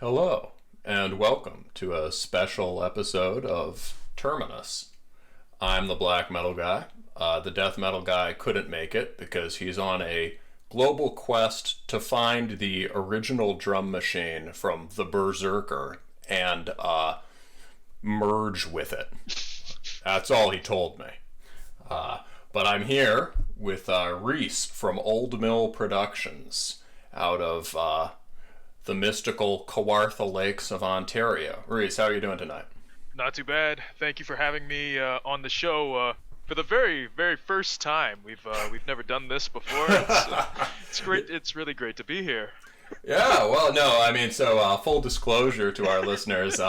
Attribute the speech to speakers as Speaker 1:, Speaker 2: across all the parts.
Speaker 1: Hello, and welcome to a special episode of Terminus. I'm the black metal guy. The death metal guy couldn't make it because he's on a global quest to find the original drum machine from the Berserker and merge with it. That's all he told me. But I'm here with Reese from Old Mill Productions out of the mystical Kawartha Lakes of Ontario. Reese, how are you doing tonight?
Speaker 2: Not too bad. Thank you for having me on the show for the very, very first time. We've never done this before. It's great. It's really great to be here.
Speaker 1: Yeah, well, no, I mean, so full disclosure to our listeners,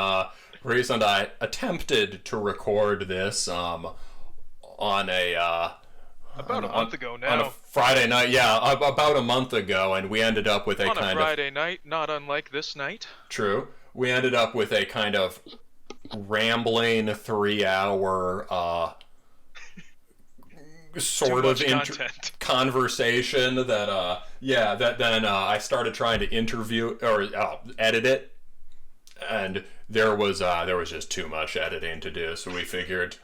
Speaker 1: Reese and I attempted to record this on a
Speaker 2: About a month ago now.
Speaker 1: on a Friday night, yeah, about a month ago, and we ended up with
Speaker 2: on a Friday night, not unlike this night.
Speaker 1: True. We ended up with a kind of rambling 3-hour sort of conversation that then I started trying to interview or edit it, and there was just too much editing to do, so we figured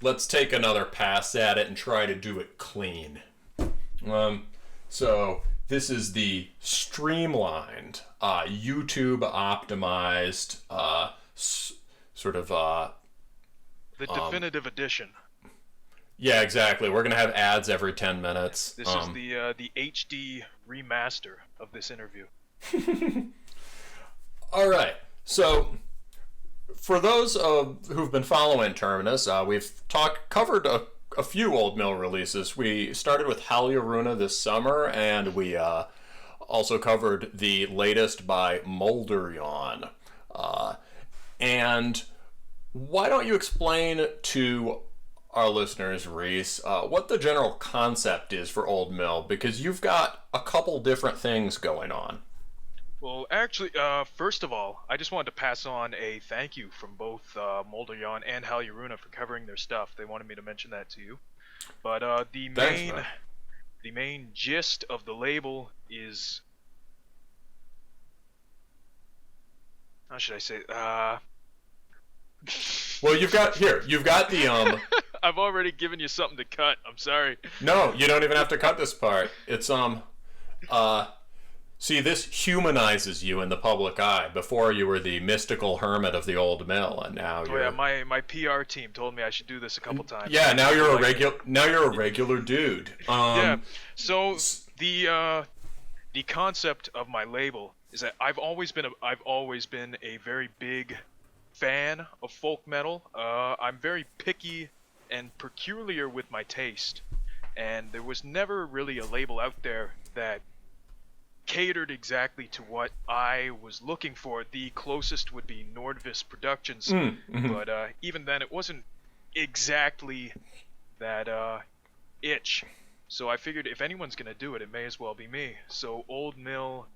Speaker 1: let's take another pass at it and try to do it clean. So this is the streamlined, YouTube optimized, sort of
Speaker 2: the definitive edition.
Speaker 1: Yeah, exactly. We're gonna have ads every 10 minutes.
Speaker 2: This is the HD remaster of this interview.
Speaker 1: All right. So, for those who've been following Terminus, we've covered a few Old Mill releases. We started with Haljoruna this summer, and we also covered the latest by Molderion. And why don't you explain to our listeners, Reese, what the general concept is for Old Mill, because you've got a couple different things going on.
Speaker 2: Well, actually, first of all, I just wanted to pass on a thank you from both Molderion and Haljoruna for covering their stuff. They wanted me to mention that to you. But the main gist of the label is, how should I say?
Speaker 1: Well, you've got the
Speaker 2: I've already given you something to cut. I'm sorry.
Speaker 1: No, you don't even have to cut this part. It's see, this humanizes you in the public eye. Before you were the mystical hermit of the Old Mill, and now you're...
Speaker 2: Oh yeah, my PR team told me I should do this a couple times.
Speaker 1: Yeah, now you're a regular dude.
Speaker 2: Yeah. So the concept of my label is that I've always been a very big fan of folk metal. I'm very picky and peculiar with my taste, and there was never really a label out there that catered exactly to what I was looking for. The closest would be Nordvis Productions, but even then it wasn't exactly that itch. So I figured if anyone's gonna do it, it may as well be me. So Old Mill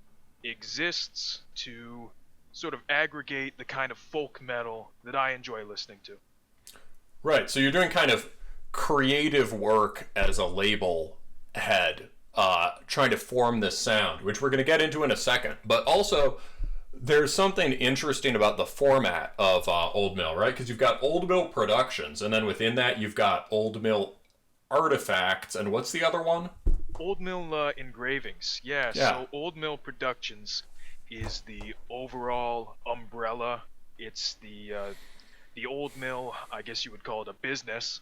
Speaker 2: exists to sort of aggregate the kind of folk metal that I enjoy listening to.
Speaker 1: Right, so you're doing kind of creative work as a label head, trying to form this sound, which we're going to get into in a second. But also, there's something interesting about the format of Old Mill, right? Because you've got Old Mill Productions, and then within that you've got Old Mill Artifacts, and what's the other one?
Speaker 2: Old Mill Engravings. Yeah, so Old Mill Productions is the overall umbrella. It's the Old Mill, I guess you would call it a business,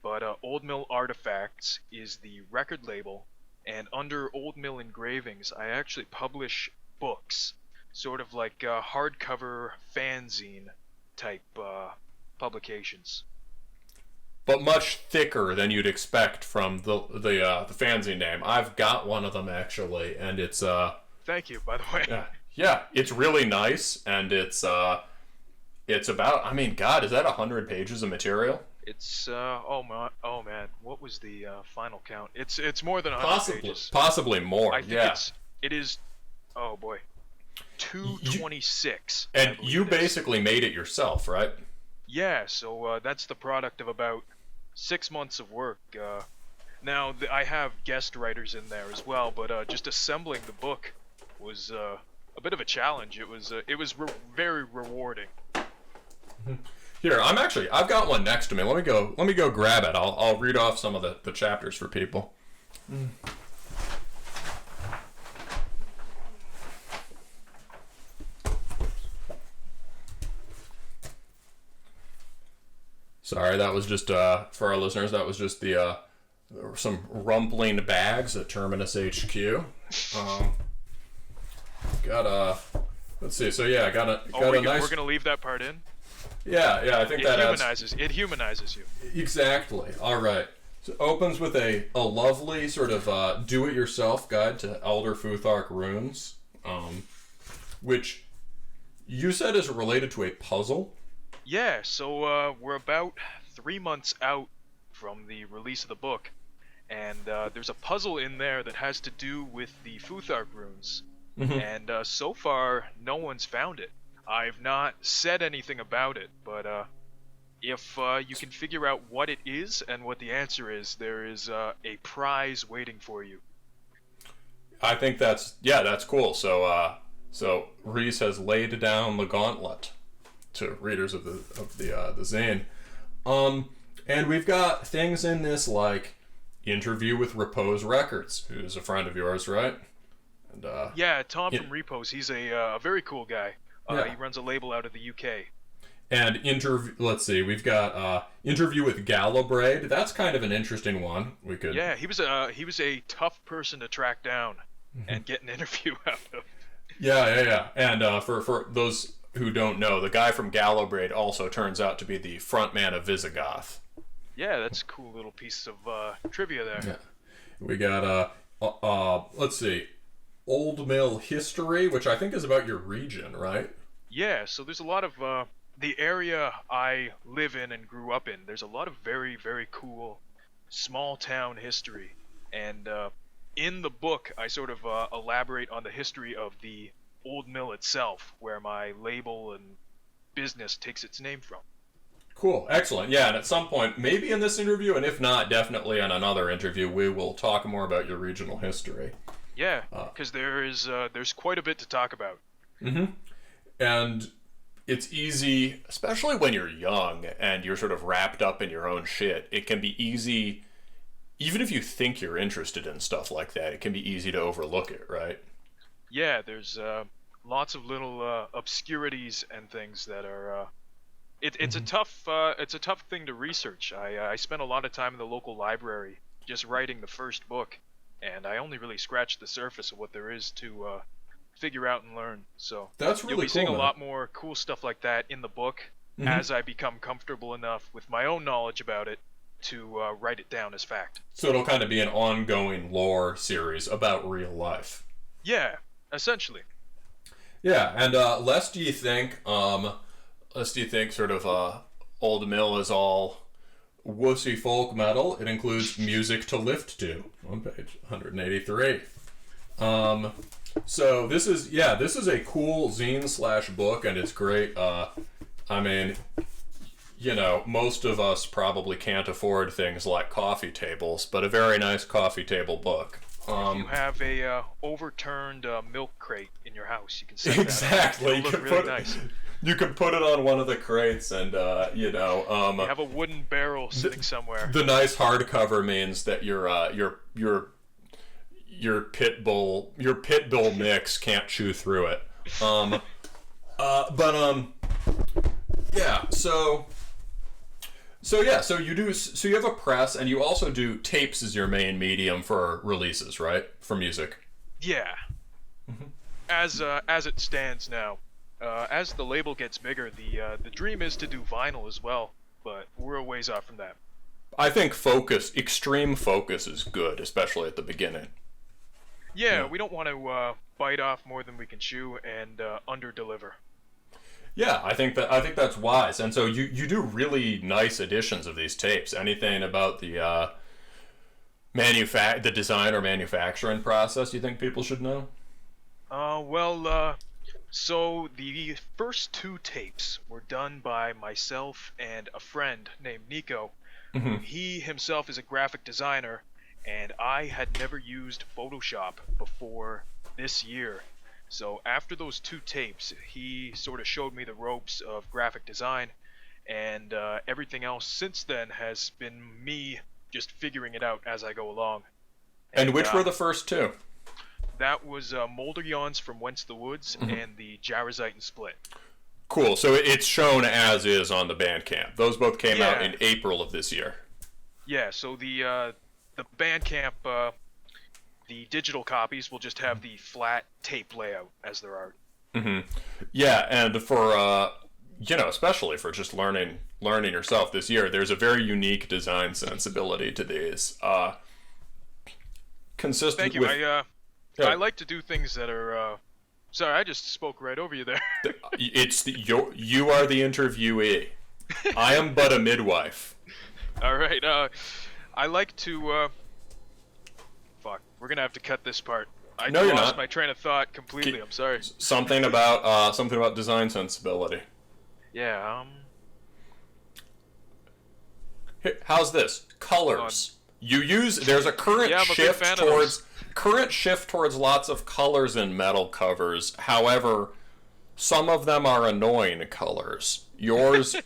Speaker 2: but Old Mill Artifacts is the record label, and under Old Mill Engravings, I actually publish books, sort of like hardcover fanzine type publications.
Speaker 1: But much thicker than you'd expect from the fanzine name. I've got one of them actually, and it's
Speaker 2: Thank you, by the way.
Speaker 1: Yeah, it's really nice, and it's about, I mean, God, is that 100 pages of material?
Speaker 2: It's oh man, what was the final count? It's more than 100 pages.
Speaker 1: Possibly more.
Speaker 2: I think it is. Oh boy, 226.
Speaker 1: And you basically made it yourself, right?
Speaker 2: Yeah. So that's the product of about 6 months of work. Now I have guest writers in there as well, but just assembling the book was a bit of a challenge. It was very rewarding.
Speaker 1: Here, I've got one next to me. Let me go grab it. I'll read off some of the chapters for people. Sorry, that was just for our listeners. That was just some rumpling bags at Terminus HQ. Let's see. So yeah, got a nice.
Speaker 2: We're gonna leave that part in.
Speaker 1: Yeah, I think
Speaker 2: It humanizes you.
Speaker 1: Exactly. All right. So it opens with a lovely sort of do-it-yourself guide to Elder Futhark runes, which you said is related to a puzzle.
Speaker 2: Yeah, so we're about 3 months out from the release of the book, and there's a puzzle in there that has to do with the Futhark runes, and so far no one's found it. I've not said anything about it, but if you can figure out what it is and what the answer is, there is a prize waiting for you.
Speaker 1: I think that's cool. So Reese has laid down the gauntlet to readers of the zine. And we've got things in this like interview with Repose Records, who's a friend of yours, right? And
Speaker 2: yeah, Tom from Repose. He's a very cool guy.
Speaker 1: Yeah.
Speaker 2: He runs a label out of the UK.
Speaker 1: And let's see, we've got interview with Gallowbraid. That's kind of an interesting one.
Speaker 2: Yeah, he was a tough person to track down and get an interview out of.
Speaker 1: Yeah. And for those who don't know, the guy from Gallowbraid also turns out to be the frontman of Visigoth.
Speaker 2: Yeah, that's a cool little piece of trivia there.
Speaker 1: Yeah. We got let's see, Old Mill History, which I think is about your region, right?
Speaker 2: Yeah, so there's a lot of the area I live in and grew up in. There's a lot of very, very cool small town history, and in the book I sort of elaborate on the history of the old mill itself, where my label and business takes its name from.
Speaker 1: Cool, excellent. Yeah, and at some point, maybe in this interview, and if not, definitely in another interview, we will talk more about your regional history.
Speaker 2: Yeah, because there's quite a bit to talk about.
Speaker 1: And it's easy, especially when you're young and you're sort of wrapped up in your own shit, it can be easy, even if you think you're interested in stuff like that, it can be easy to overlook it, right?
Speaker 2: Yeah, there's lots of little obscurities and things that are. It's a tough thing to research. I spent a lot of time in the local library just writing the first book, and I only really scratched the surface of what there is to figure out and learn. So
Speaker 1: that's really
Speaker 2: you'll be seeing
Speaker 1: cool,
Speaker 2: a lot more cool stuff like that in the book as I become comfortable enough with my own knowledge about it to write it down as fact.
Speaker 1: So it'll kind of be an ongoing lore series about real life.
Speaker 2: Yeah, essentially.
Speaker 1: Yeah, and lest you think sort of Old Mill is all wussy folk metal, it includes music to lift to on page 183. So this is a cool zine / book, and it's great. I mean, you know, most of us probably can't afford things like coffee tables, but a very nice coffee table book.
Speaker 2: If you have a overturned milk crate in your house, you can set
Speaker 1: exactly.
Speaker 2: that up. It'll look really nice.
Speaker 1: You can put it on one of the crates, and you
Speaker 2: have a wooden barrel sitting somewhere.
Speaker 1: The nice hardcover means that your pit bull mix can't chew through it. So you have a press, and you also do tapes as your main medium for releases, right? For music.
Speaker 2: Yeah. As it stands now. As the label gets bigger, the dream is to do vinyl as well, but we're a ways off from that.
Speaker 1: I think extreme focus is good, especially at the beginning.
Speaker 2: Yeah, we don't want to bite off more than we can chew and under-deliver.
Speaker 1: Yeah, I think that's wise. And so you do really nice editions of these tapes. Anything about the the design or manufacturing process you think people should know?
Speaker 2: So the first 2 tapes were done by myself and a friend named Nico. He himself is a graphic designer, and I had never used Photoshop before this year. So after those 2 tapes, he sort of showed me the ropes of graphic design, and everything else since then has been me just figuring it out as I go along.
Speaker 1: And which were the first 2?
Speaker 2: That was Molder Yawns from Whence the Woods and the Jarazite Split.
Speaker 1: Cool. So it's shown as is on the Bandcamp. Those both came out in April of this year.
Speaker 2: Yeah. So the Bandcamp, the digital copies will just have the flat tape layout as their art.
Speaker 1: Yeah, and for especially for just learning yourself this year, there's a very unique design sensibility to these. Consistent.
Speaker 2: Thank you.
Speaker 1: With,
Speaker 2: I like to do things that are. Sorry, I just spoke right over you there.
Speaker 1: You are the interviewee. I am but a midwife.
Speaker 2: All right. I like to. Fuck. We're gonna have to cut this part. I lost my train of thought completely. I'm sorry.
Speaker 1: Something about design sensibility.
Speaker 2: Yeah.
Speaker 1: How's this? Colors. There's a current shift towards lots of colors in metal covers. However, some of them are annoying colors. Yours, So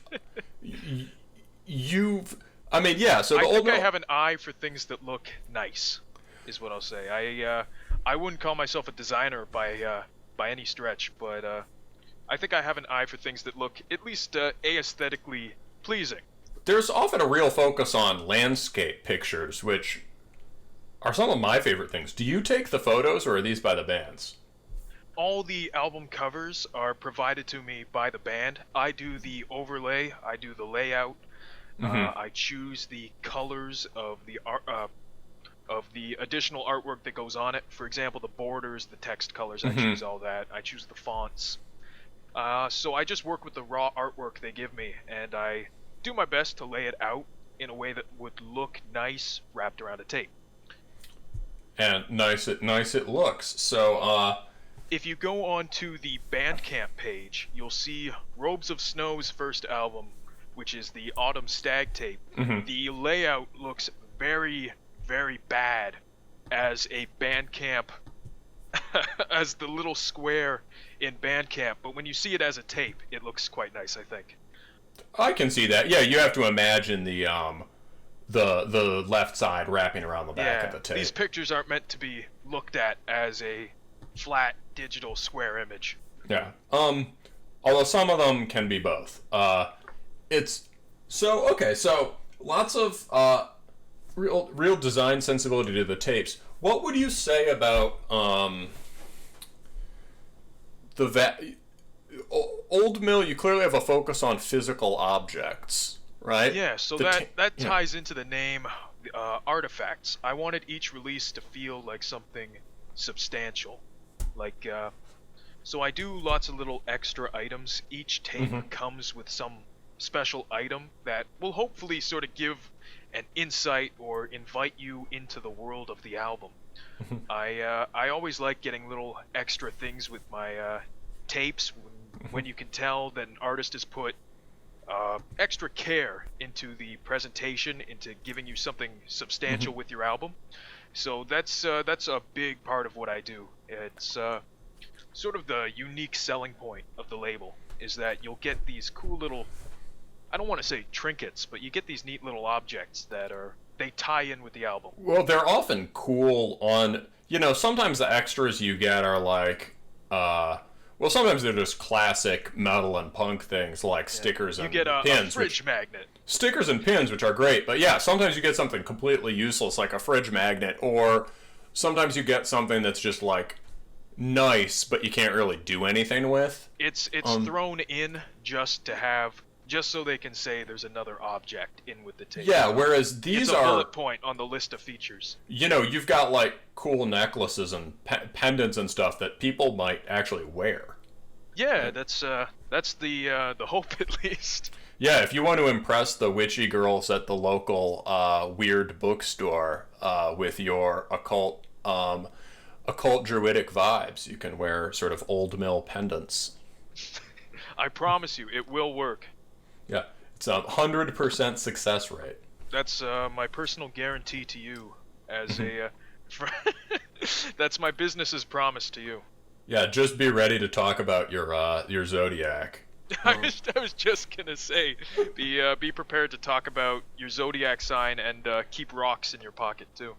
Speaker 2: I think I have an eye for things that look nice, is what I'll say. I wouldn't call myself a designer by any stretch, but I think I have an eye for things that look at least aesthetically pleasing.
Speaker 1: There's often a real focus on landscape pictures, which are some of my favorite things. Do you take the photos, or are these by the bands?
Speaker 2: All the album covers are provided to me by the band. I do the overlay, I do the layout, I choose the colors of the additional artwork that goes on it. For example, the borders, the text colors, I choose all that. I choose the fonts. So I just work with the raw artwork they give me, and I do my best to lay it out in a way that would look nice wrapped around a tape.
Speaker 1: And nice it looks. So
Speaker 2: if you go on to the Bandcamp page, you'll see Robes of Snow's first album, which is the Autumn Stag tape. The layout looks very, very bad as a Bandcamp as the little square in Bandcamp, but when you see it as a tape, it looks quite nice, I think.
Speaker 1: I can see that. Yeah, you have to imagine the left side wrapping around the back of the tape.
Speaker 2: These pictures aren't meant to be looked at as a flat digital square image.
Speaker 1: Yeah. Although some of them can be both. So lots of real design sensibility to the tapes. What would you say about Old Mill? You clearly have a focus on physical objects, right?
Speaker 2: Yeah, so that ties into the name artifacts. I wanted each release to feel like something substantial. Like, so I do lots of little extra items. Each tape comes with some special item that will hopefully sort of give an insight or invite you into the world of the album. I always like getting little extra things with my tapes when you can tell that an artist has put extra care into the presentation, into giving you something substantial with your album. So that's a big part of what I do. It's sort of the unique selling point of the label, is that you'll get these cool little, I don't want to say trinkets, but you get these neat little objects that they tie in with the album.
Speaker 1: Well, they're often cool on, sometimes the extras you get are like, sometimes they're just classic metal and punk things like stickers and pins. You
Speaker 2: get a fridge magnet.
Speaker 1: Stickers and pins, which are great, but yeah, sometimes you get something completely useless like a fridge magnet, or sometimes you get something that's just like nice, but you can't really do anything with.
Speaker 2: It's thrown in just so they can say there's another object in with the tape.
Speaker 1: Yeah, whereas these
Speaker 2: are a bullet point on the list of features.
Speaker 1: You've got like cool necklaces and pendants and stuff that people might actually wear.
Speaker 2: Yeah, that's the hope at least.
Speaker 1: Yeah, if you want to impress the witchy girls at the local weird bookstore with your occult druidic vibes, you can wear sort of old mill pendants.
Speaker 2: I promise you, it will work.
Speaker 1: Yeah, it's 100% success rate.
Speaker 2: That's my personal guarantee to you as a... that's my business's promise to you.
Speaker 1: Yeah, just be ready to talk about your zodiac.
Speaker 2: I was just gonna say, be prepared to talk about your zodiac sign and keep rocks in your pocket too.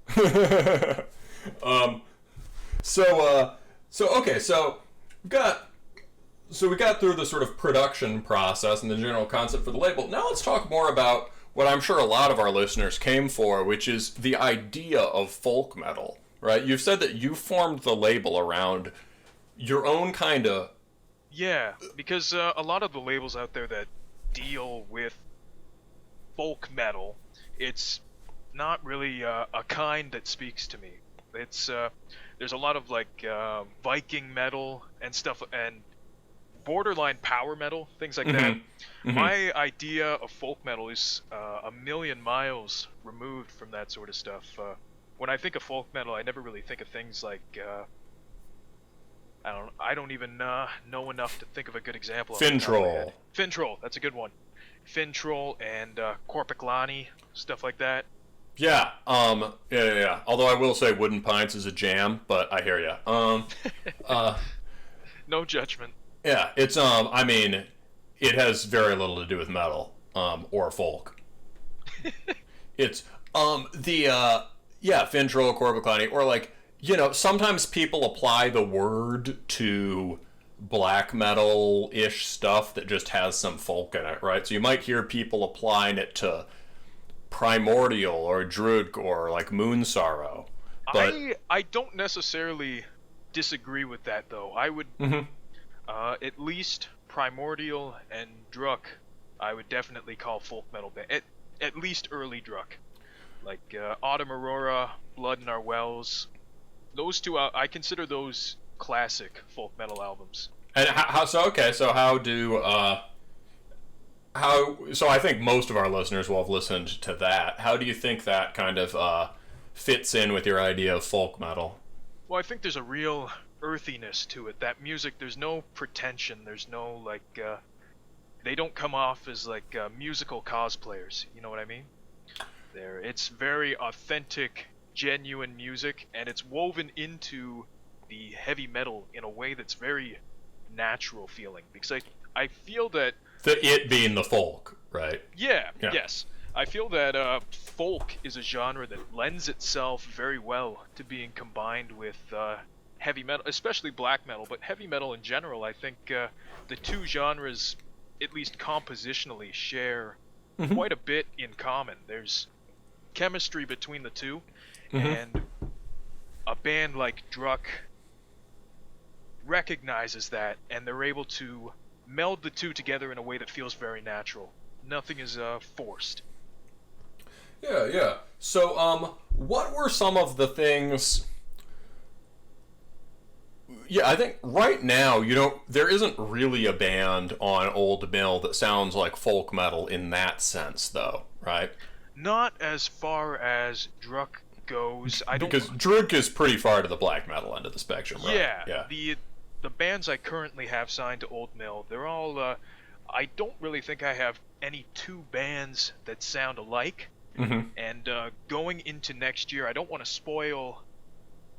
Speaker 1: um, so okay, we got through the sort of production process and the general concept for the label. Now let's talk more about what I'm sure a lot of our listeners came for, which is the idea of folk metal, right? You've said that you formed the label around your own kind of...
Speaker 2: Yeah, because a lot of the labels out there that deal with folk metal, it's not really a kind that speaks to me. It's there's a lot of like Viking metal and stuff, and borderline power metal, things like that.
Speaker 1: Mm-hmm.
Speaker 2: My idea of folk metal is a million miles removed from that sort of stuff. When I think of folk metal, I never really think of things like I don't even know enough to think of a good example.
Speaker 1: Fintroll.
Speaker 2: Fintroll, that's a good one. Fintroll and Korpiklani, stuff like that.
Speaker 1: Yeah. Yeah. Although I will say Wooden Pints is a jam, but I hear ya.
Speaker 2: No judgment.
Speaker 1: Yeah, it's I mean, it has very little to do with metal, or folk. It's Fintroll, Korpiklani, or like, sometimes people apply the word to black metal-ish stuff that just has some folk in it, right? So you might hear people applying it to Primordial or Druid or like Moon Sorrow. But
Speaker 2: I don't necessarily disagree with that though. I would at least Primordial and Druk I would definitely call folk metal band. At least early Druk. Like Autumn Aurora, Blood in Our Wells. Those two, I consider those classic folk metal albums.
Speaker 1: And so I think most of our listeners will have listened to that. How do you think that kind of fits in with your idea of folk metal?
Speaker 2: Well, I think there's a real earthiness to it. That music, there's no pretension. There's no, like, they don't come off as, like, musical cosplayers. You know what I mean? It's very authentic, genuine music, and it's woven into the heavy metal in a way that's very natural feeling. Because I feel that...
Speaker 1: It being the folk, right?
Speaker 2: Yeah. Yes. I feel that folk is a genre that lends itself very well to being combined with heavy metal, especially black metal, but heavy metal in general. I think the two genres, at least compositionally, share quite a bit in common. There's chemistry between the two, and a band like Druk recognizes that, and they're able to meld the two together in a way that feels very natural. Nothing is forced.
Speaker 1: Yeah. So, what were some of the things... Yeah, I think right now, there isn't really a band on Old Mill that sounds like folk metal in that sense, though, right?
Speaker 2: Not as far as Druk goes.
Speaker 1: Because Druk is pretty far to the black metal end of the spectrum, right?
Speaker 2: Yeah. The bands I currently have signed to Old Mill, they're all... I don't really think I have any two bands that sound alike. And going into next year, I don't want to spoil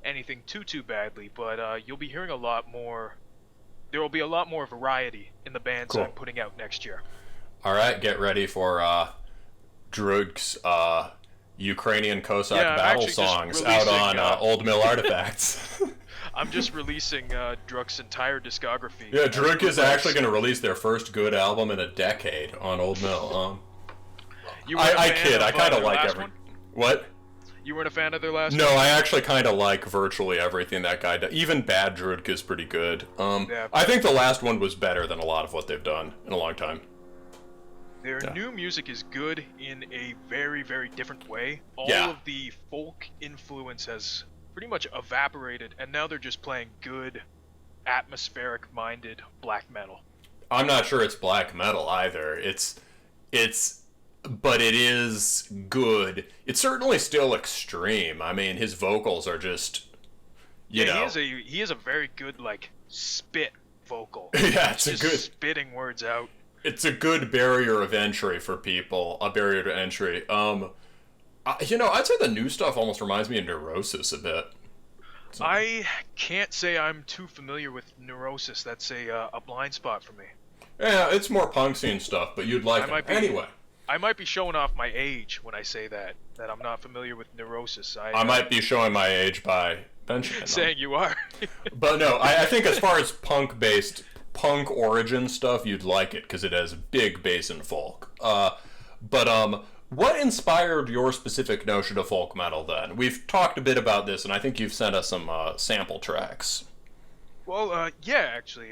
Speaker 2: anything too badly, but you'll be hearing a lot more. There will be a lot more variety in the bands I'm putting out next year.
Speaker 1: All right, get ready for Drug's Ukrainian Cossack battle songs out on Old Mill Artifacts.
Speaker 2: I'm just releasing Druk's entire discography.
Speaker 1: Yeah, Druk is actually going to release their first good album in a decade on Old Mill. I kid. I kind of like every... What?
Speaker 2: You weren't a fan of their last
Speaker 1: No,
Speaker 2: one?
Speaker 1: I actually kind of like virtually everything that guy does. Even Bad Drudk is pretty good. I think the last one was better than a lot of what they've done in a long time.
Speaker 2: Their new music is good in a very, very different way. All of the folk influence has pretty much evaporated, and now they're just playing good, atmospheric-minded black metal.
Speaker 1: I'm not sure it's black metal either. But it is good. It's certainly still extreme. I mean, his vocals are just, you know.
Speaker 2: He is a very good, like, spit vocal.
Speaker 1: Yeah, it's
Speaker 2: just
Speaker 1: a good...
Speaker 2: spitting words out.
Speaker 1: It's a good barrier of entry for people. A barrier to entry. I'd say the new stuff almost reminds me of Neurosis a bit. So,
Speaker 2: I can't say I'm too familiar with Neurosis. That's a blind spot for me.
Speaker 1: yeah, it's more punk scene stuff, but you'd like
Speaker 2: I
Speaker 1: them.
Speaker 2: might be
Speaker 1: Anyway.
Speaker 2: I might be showing off my age when I say that I'm not familiar with Neurosis.
Speaker 1: I might be showing my age by mentioning them.
Speaker 2: saying you are.
Speaker 1: But no, I think as far as punk origin stuff, you'd like it because it has big bass and folk. But what inspired your specific notion of folk metal then? We've talked a bit about this, and I think you've sent us some sample tracks.
Speaker 2: Well, yeah, actually.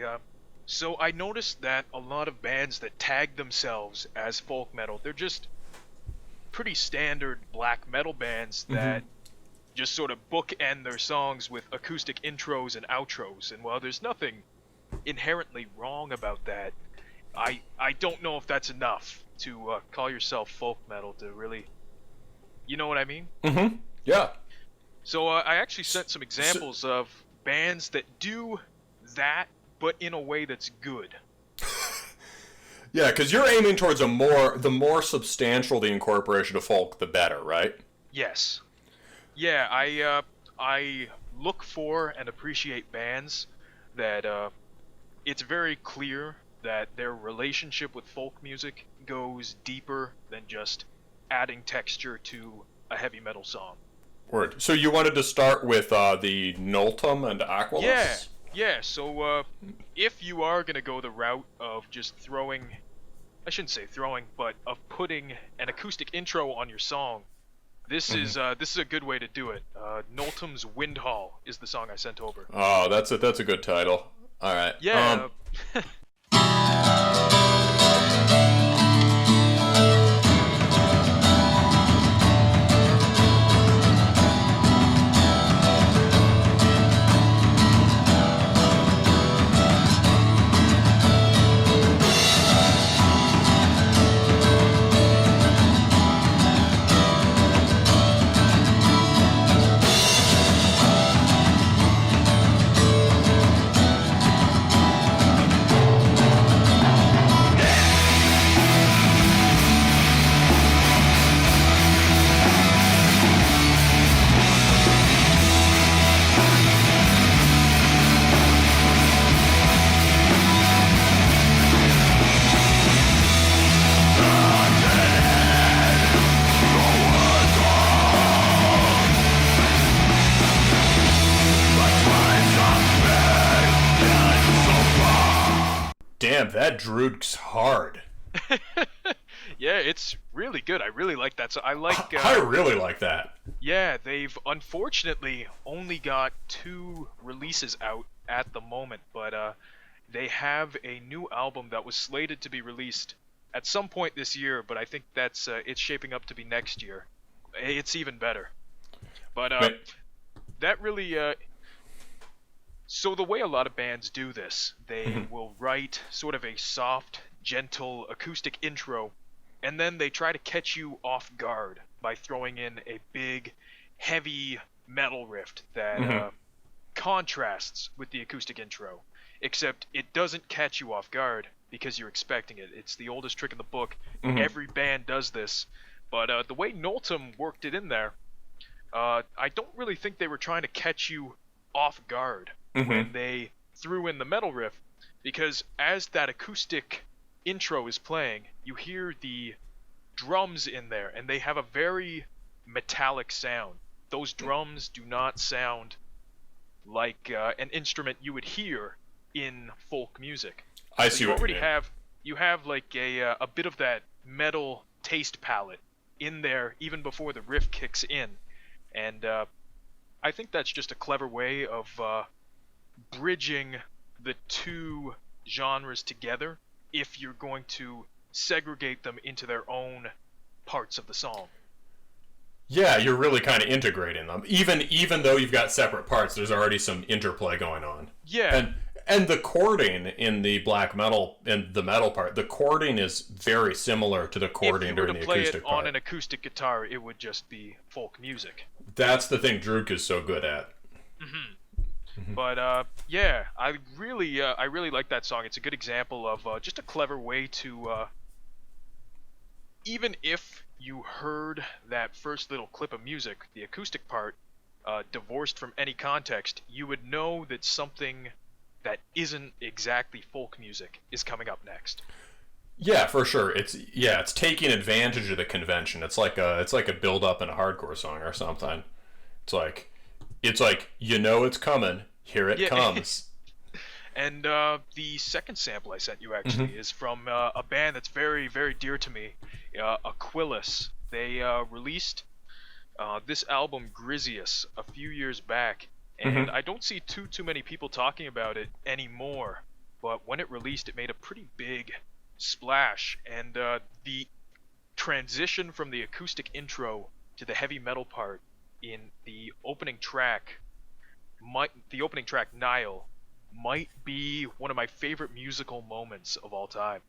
Speaker 2: So I noticed that a lot of bands that tag themselves as folk metal, they're just pretty standard black metal bands that just sort of bookend their songs with acoustic intros and outros. And while there's nothing inherently wrong about that, I don't know if that's enough to call yourself folk metal to really, you know what I mean?
Speaker 1: Mm-hmm. Yeah.
Speaker 2: So I actually sent some examples of bands that do that, but in a way that's good.
Speaker 1: Yeah, because you're aiming towards the more substantial the incorporation of folk, the better, right?
Speaker 2: Yes. Yeah, I look for and appreciate bands that it's very clear that their relationship with folk music goes deeper than just adding texture to a heavy metal song.
Speaker 1: Word. So you wanted to start with the Noltem and Aquilus?
Speaker 2: Yeah, so if you are going to go the route of just throwing, I shouldn't say throwing, but of putting an acoustic intro on your song, this is a good way to do it. Noltem's Wind Hall is the song I sent over.
Speaker 1: Oh, that's a good title. All right.
Speaker 2: Yeah.
Speaker 1: Damn, that Druid's hard.
Speaker 2: Yeah, it's really good. I really like that. So I like.
Speaker 1: I really like that.
Speaker 2: Yeah, they've unfortunately only got 2 releases out at the moment, but they have a new album that was slated to be released at some point this year, but I think that's it's shaping up to be next year. It's even better. But that really so the way a lot of bands do this, they will write sort of a soft, gentle acoustic intro, and then they try to catch you off guard by throwing in a big, heavy metal riff that contrasts with the acoustic intro, except it doesn't catch you off guard because you're expecting it. It's the oldest trick in the book. Every band does this, but the way Noltem worked it in there, I don't really think they were trying to catch you off guard when they threw in the metal riff, because as that acoustic intro is playing, you hear the drums in there, and they have a very metallic sound. Those drums do not sound like an instrument you would hear in folk music.
Speaker 1: I see what you mean.
Speaker 2: You have like a bit of that metal taste palette in there even before the riff kicks in, and I think that's just a clever way of bridging the 2 genres together if you're going to segregate them into their own parts of the song.
Speaker 1: Yeah, you're really kind of integrating them. Even though you've got separate parts, there's already some interplay going on.
Speaker 2: Yeah.
Speaker 1: And the chording in the black metal, in the metal part, the chording is very similar to the chording during the acoustic part.
Speaker 2: If you were to play it on an acoustic guitar, it would just be folk music.
Speaker 1: That's the thing Druk is so good at.
Speaker 2: But yeah, I really like that song. It's a good example of just a clever way to, even if you heard that first little clip of music, the acoustic part, divorced from any context, you would know that something that isn't exactly folk music is coming up next.
Speaker 1: Yeah, for sure. It's taking advantage of the convention. It's like a build up in a hardcore song or something. It's like it's coming. Here it comes.
Speaker 2: And the second sample I sent you actually is from a band that's very, very dear to me, Aquilus. They released this album Griseous a few years back, and I don't see too many people talking about it anymore. But when it released, it made a pretty big splash, and the transition from the acoustic intro to the heavy metal part in the opening track, Nile, might be one of my favorite musical moments of all time.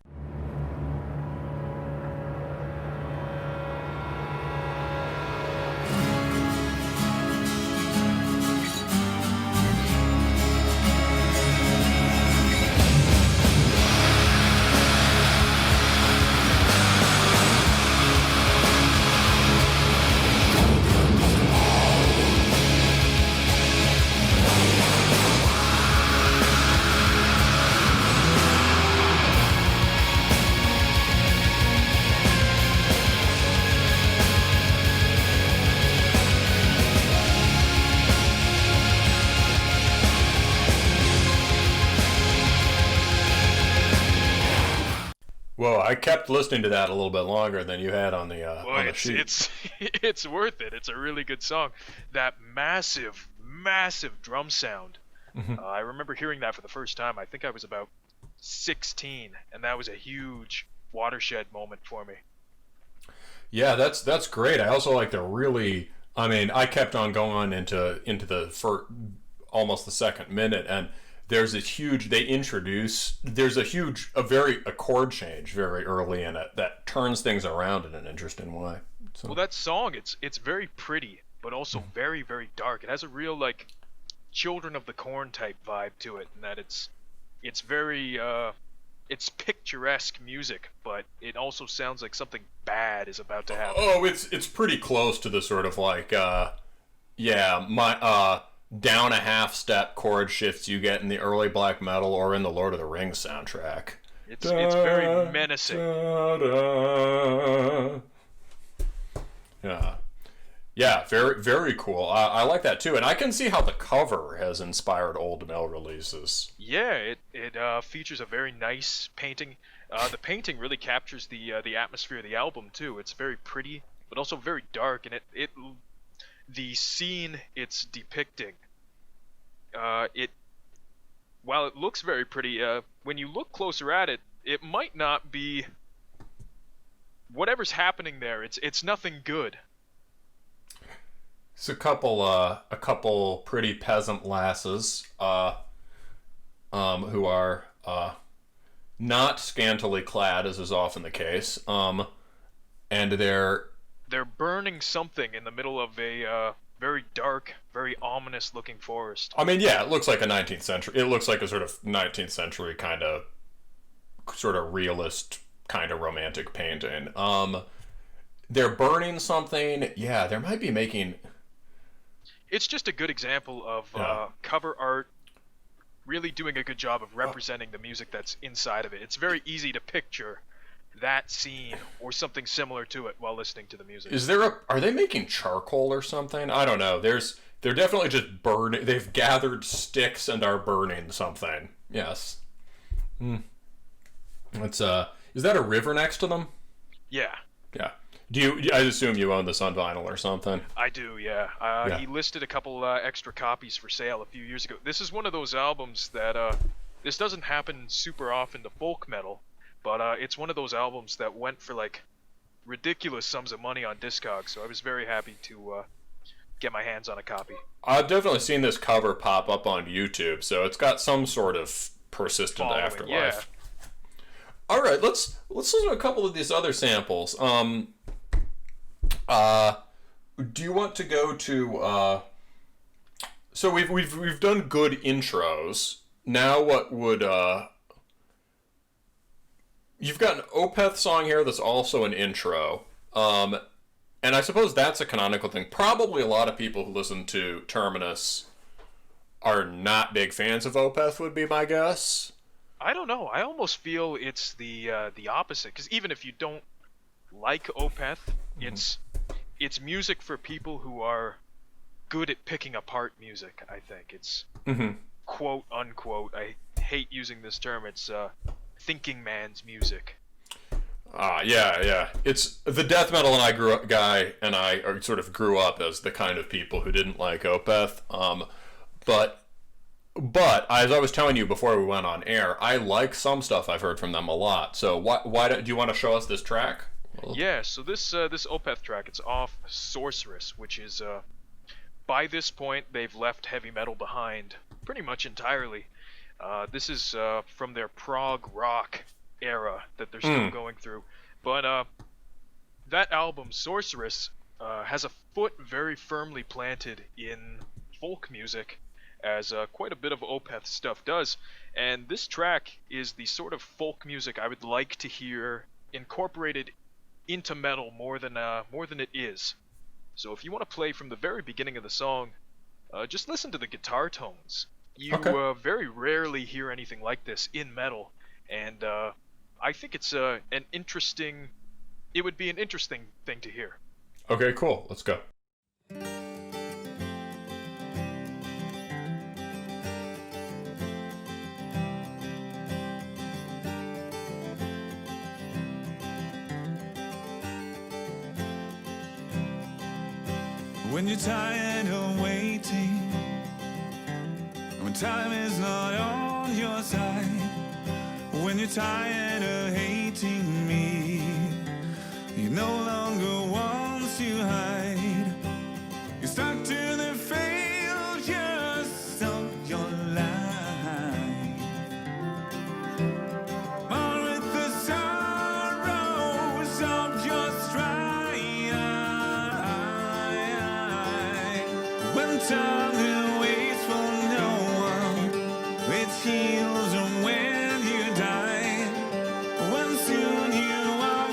Speaker 1: Whoa, I kept listening to that a little bit longer than you had on the sheet.
Speaker 2: It's worth it. It's a really good song. That massive drum sound. I remember hearing that for the first time. I think I was about 16, and that was a huge watershed moment for me.
Speaker 1: Yeah, that's great. I also like the really. I mean, I kept on going into the for almost the second minute, and there's a very chord change very early in it that turns things around in an interesting way. So.
Speaker 2: Well, that song, it's very pretty, but also very, very dark. It has a real like Children of the Corn type vibe to it, and that it's very it's picturesque music, but it also sounds like something bad is about to happen.
Speaker 1: Oh, it's pretty close to the sort of like down a half step chord shifts you get in the early black metal or in the Lord of the Rings soundtrack.
Speaker 2: It's very menacing.
Speaker 1: Yeah, very, very cool. I like that too, and I can see how the cover has inspired old Mel releases.
Speaker 2: Yeah, it features a very nice painting. The painting really captures the atmosphere of the album too. It's very pretty, but also very dark, and the scene it's depicting, while it looks very pretty, when you look closer at it, it might not be whatever's happening there. It's nothing good.
Speaker 1: It's a couple pretty peasant lasses, who are not scantily clad, as is often the case, and they're
Speaker 2: burning something in the middle of a very dark, very ominous looking forest.
Speaker 1: I mean, yeah, it looks like a 19th century. It looks like a sort of 19th century kind of realist kind of romantic painting. They're burning something. Yeah, they might be making.
Speaker 2: It's just a good example of cover art really doing a good job of representing the music that's inside of it. It's very easy to picture that scene or something similar to it while listening to the music.
Speaker 1: Are they making charcoal or something? I don't know. They're definitely just burning. They've gathered sticks and are burning something. Yes. It's is that a river next to them?
Speaker 2: Yeah.
Speaker 1: Yeah. I assume you own this on vinyl or something?
Speaker 2: I do, yeah. He listed a couple extra copies for sale a few years ago. This is one of those albums that this doesn't happen super often to folk metal, but it's one of those albums that went for like ridiculous sums of money on Discogs, so I was very happy to get my hands on a copy.
Speaker 1: I've definitely seen this cover pop up on YouTube, so it's got some sort of persistent afterlife.
Speaker 2: Yeah.
Speaker 1: All right, let's listen to a couple of these other samples. Do you want to go to? So we've done good intros. Now, what would you've got an Opeth song here that's also an intro. And I suppose that's a canonical thing. Probably a lot of people who listen to Terminus are not big fans of Opeth, would be my guess.
Speaker 2: I don't know. I almost feel it's the opposite. Because even if you don't like Opeth, it's music for people who are good at picking apart music. I think it's quote unquote. I hate using this term. It's thinking man's music.
Speaker 1: Yeah. It's the death metal and I sort of grew up as the kind of people who didn't like Opeth. But as I was telling you before we went on air, I like some stuff I've heard from them a lot. So why do you want to show us this track?
Speaker 2: Yeah. So this Opeth track, it's off Sorceress, which is by this point they've left heavy metal behind pretty much entirely. This is from their prog rock era that they're still going through. But that album, Sorceress, has a foot very firmly planted in folk music, as quite a bit of Opeth stuff does. And this track is the sort of folk music I would like to hear incorporated into metal more than it is. So if you want to play from the very beginning of the song, just listen to the guitar tones. You very rarely hear anything like this in metal, and I think it's it would be an interesting thing to hear.
Speaker 1: Okay, cool. Let's go.
Speaker 3: When you're tired of waiting, when time is not on your side, when you're tired of hating me, you no longer want to hide. You're stuck to the failures of your life, or with the sorrows of your strife. When time waits for no one, it heals when you die. When soon you are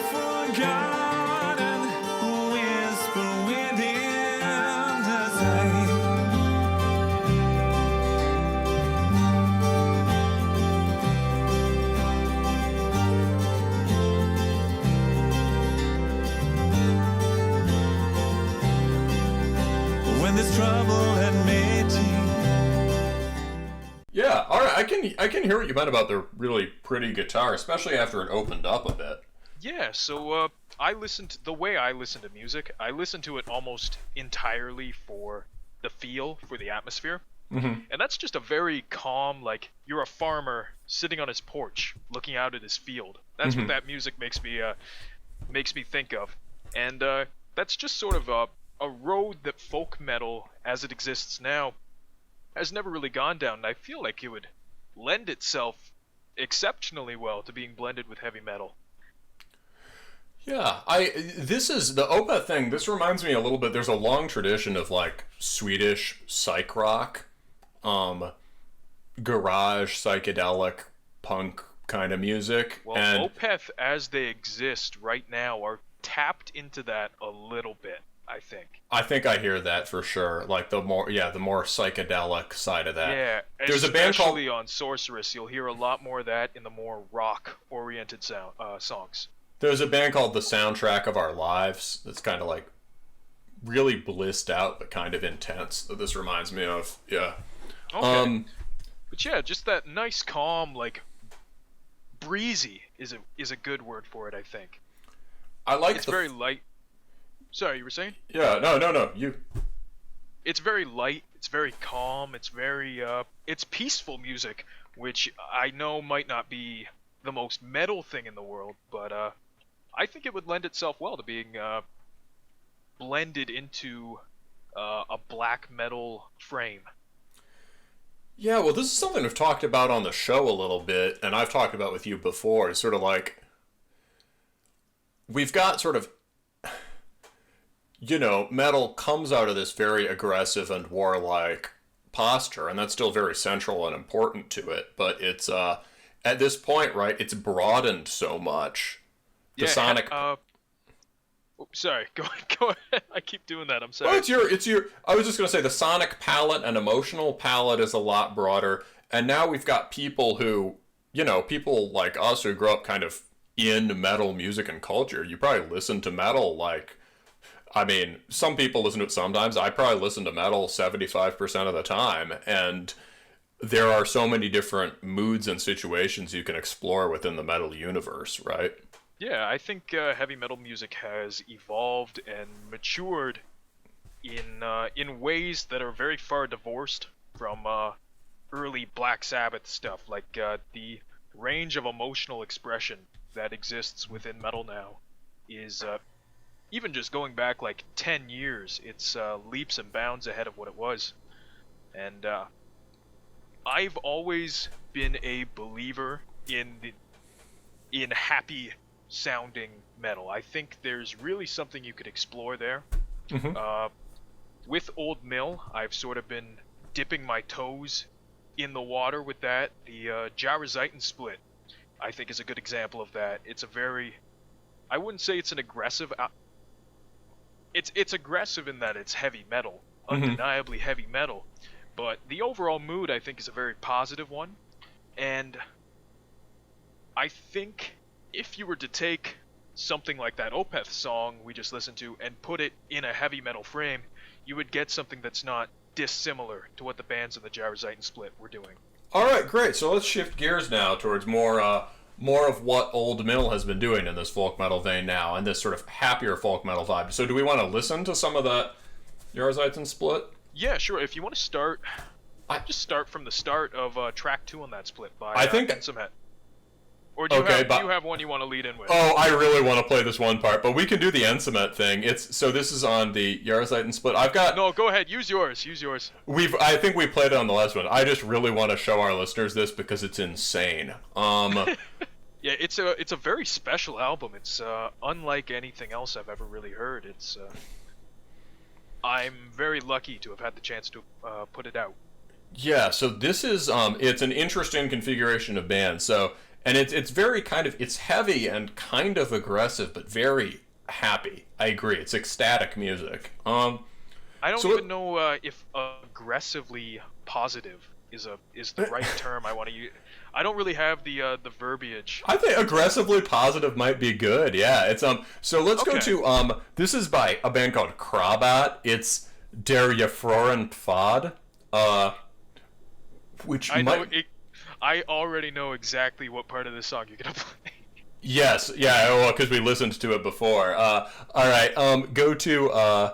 Speaker 3: forgotten, whisper within the sight. When this trouble had made you.
Speaker 1: Yeah, all right. I can hear what you meant about the really pretty guitar, especially after it opened up a bit.
Speaker 2: Yeah, so the way I listen to music, I listen to it almost entirely for the feel, for the atmosphere. And that's just a very calm, like, you're a farmer sitting on his porch looking out at his field. That's what that music makes me think of. And that's just sort of a road that folk metal, as it exists now, has never really gone down, and I feel like it would lend itself exceptionally well to being blended with heavy metal.
Speaker 1: Yeah, this is the Opeth thing. This reminds me a little bit. There's a long tradition of like Swedish psych rock, garage, psychedelic, punk kind of music.
Speaker 2: Well, and Opeth, as they exist right now, are tapped into that a little bit. I think I hear that for sure. Like the more psychedelic side of that. Yeah,
Speaker 1: there's a band called
Speaker 2: on Sorceress. You'll hear a lot more of that in the more rock-oriented songs.
Speaker 1: There's a band called The Soundtrack of Our Lives that's kind of like really blissed out but kind of intense that this reminds me of. Yeah.
Speaker 2: Okay. But yeah, just that nice, calm, like breezy is a good word for it. I think.
Speaker 1: I like
Speaker 2: it's very light. Sorry, you were saying?
Speaker 1: Yeah, no, you.
Speaker 2: It's very light, it's very calm, it's very, it's peaceful music, which I know might not be the most metal thing in the world, but, I think it would lend itself well to being, blended into, a black metal frame.
Speaker 1: Yeah, well, this is something we've talked about on the show a little bit, and I've talked about with you before. It's sort of like, we've got sort of, metal comes out of this very aggressive and warlike posture, and that's still very central and important to it. But it's, at this point, right, it's broadened so much. The sonic...
Speaker 2: Oh, sorry, go ahead. I keep doing that. I'm sorry.
Speaker 1: Well, it's your. I was just gonna say the sonic palette and emotional palette is a lot broader, and now we've got people who, people like us who grew up kind of in metal music and culture. You probably listen to metal like, I mean, some people listen to it sometimes. I probably listen to metal 75% of the time, and there are so many different moods and situations you can explore within the metal universe, right?
Speaker 2: Yeah, I think heavy metal music has evolved and matured in ways that are very far divorced from early Black Sabbath stuff. Like the range of emotional expression that exists within metal now is even just going back like 10 years. It's leaps and bounds ahead of what it was, and I've always been a believer in happy sounding metal. I think there's really something you could explore there.
Speaker 1: Mm-hmm.
Speaker 2: With Old Mill, I've sort of been dipping my toes in the water with that. The Jahrzeiten split, I think, is a good example of that. It's a very, I wouldn't say it's an aggressive. It's aggressive in that it's heavy metal, undeniably heavy metal, but the overall mood, I think, is a very positive one. And I think if you were to take something like that Opeth song we just listened to and put it in a heavy metal frame, you would get something that's not dissimilar to what the bands in the Jahrzeiten split were doing.
Speaker 1: All right, great. So let's shift gears now towards more of what Old Mill has been doing in this folk metal vein now, and this sort of happier folk metal vibe. So do we want to listen to some of that Jahrzeiten split?
Speaker 2: Yeah, sure. If you want to start, just start from the start of track 2 on that split by Ensomet. Or do you have one you want to lead in with?
Speaker 1: Oh, I really want to play this one part, but we can do the Ensomet thing. So this is on the Jahrzeiten split.
Speaker 2: No, go ahead. Use yours.
Speaker 1: I think we played it on the last one. I just really want to show our listeners this because it's insane.
Speaker 2: Yeah, it's a very special album. It's unlike anything else I've ever really heard. It's I'm very lucky to have had the chance to put it out.
Speaker 1: Yeah, so this is it's an interesting configuration of bands. And it's very it's heavy and kind of aggressive, but very happy. I agree. It's ecstatic music.
Speaker 2: I don't even know if aggressively positive is the right term I want to use. I don't really have the verbiage.
Speaker 1: I think aggressively positive might be good. Yeah, it's So let's go to this is by a band called Khrabat. It's Der Gefroren Pfad, which
Speaker 2: I already know exactly what part of this song you're gonna play.
Speaker 1: Yes, yeah, well, because we listened to it before. All right, go to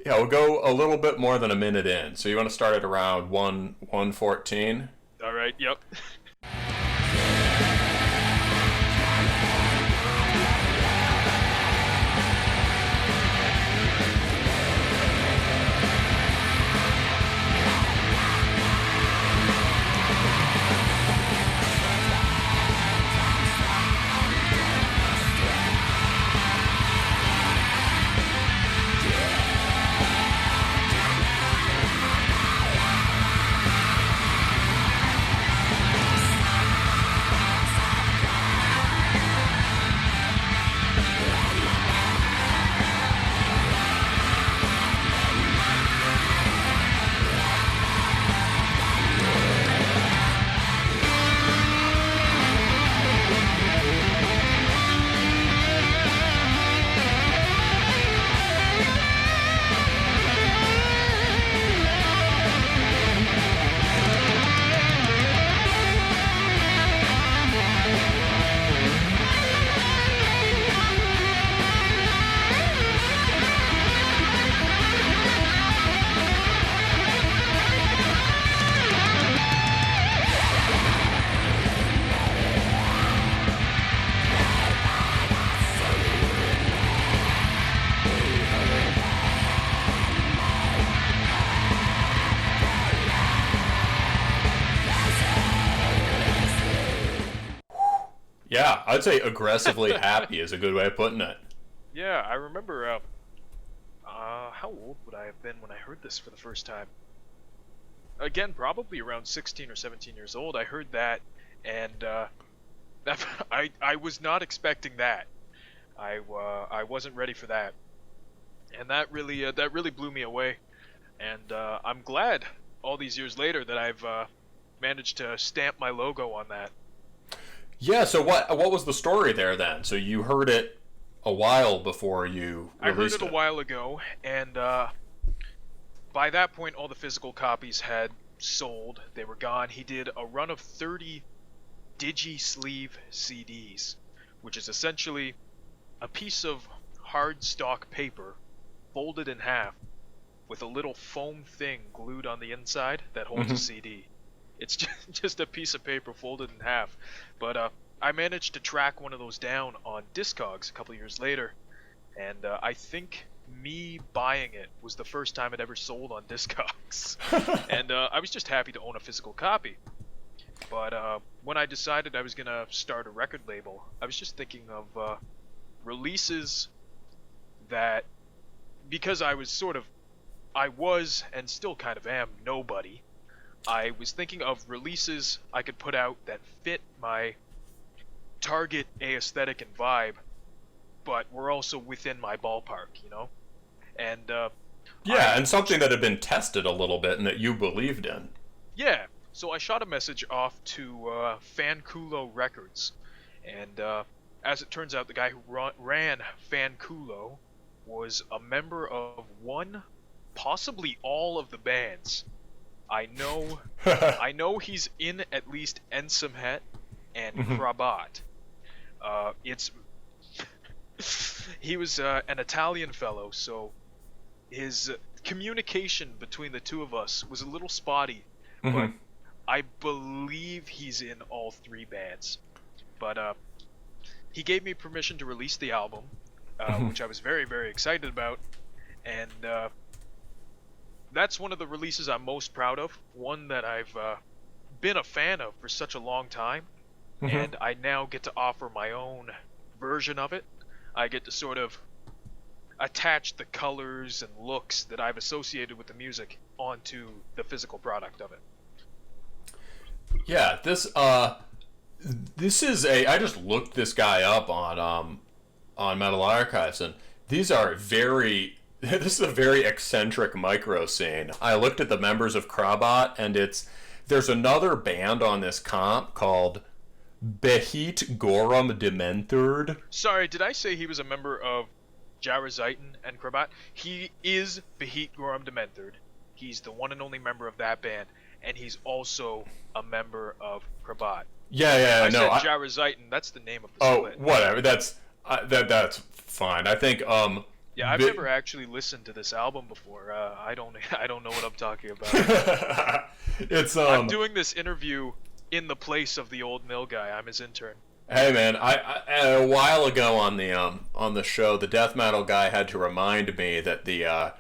Speaker 1: we'll go a little bit more than a minute in. So you want to start at around 1:14?
Speaker 2: All right, yep.
Speaker 1: Yeah, I'd say aggressively happy is a good way of putting it.
Speaker 2: Yeah, I remember. How old would I have been when I heard this for the first time? Again, probably around 16 or 17 years old. I heard that, and I was not expecting that. I wasn't ready for that, and that really blew me away. And I'm glad all these years later that I've managed to stamp my logo on that.
Speaker 1: Yeah. So what was the story there then? So you heard it a while before you released it.
Speaker 2: I heard it a while ago, and by that point, all the physical copies had sold. They were gone. He did a run of 30 digi-sleeve CDs, which is essentially a piece of hard stock paper folded in half with a little foam thing glued on the inside that holds a CD. It's just a piece of paper folded in half. But I managed to track one of those down on Discogs a couple years later, and I think me buying it was the first time it ever sold on Discogs. And I was just happy to own a physical copy. But when I decided I was going to start a record label, I was just thinking of releases that, because I was and still kind of am nobody, I was thinking of releases I could put out that fit my target aesthetic and vibe, but were also within my ballpark, you know? And
Speaker 1: and something that had been tested a little bit and that you believed in.
Speaker 2: Yeah, so I shot a message off to Fanculo Records, and as it turns out, the guy who ran Fanculo was a member of one, possibly all of the bands. I know he's in at least Ensomhet and Khrabat. He was an Italian fellow, so his communication between the two of us was a little spotty, but I believe he's in all three bands. But he gave me permission to release the album, which I was very, very excited about, and that's one of the releases I'm most proud of, one that I've been a fan of for such a long time, and I now get to offer my own version of it. I get to sort of attach the colors and looks that I've associated with the music onto the physical product of it.
Speaker 1: Yeah, this is I just looked this guy up on Metal Archives, and this is a very eccentric micro scene. I looked at the members of Khrabat, and there's another band on this comp called Behit Gorum Dementherd.
Speaker 2: Sorry, did I say he was a member of Jarazaitan and Khrabat? He is Behit Gorum Dementherd. He's the one and only member of that band, and he's also a member of Khrabat.
Speaker 1: Yeah,
Speaker 2: I said Jarazaitan. That's the name of the split.
Speaker 1: Oh, whatever. That's fine. I think
Speaker 2: yeah, I've never actually listened to this album before. I don't know what I'm talking about. I'm doing this interview in the place of the old mill guy. I'm his intern.
Speaker 1: Hey man, I a while ago on the show, the death metal guy had to remind me that the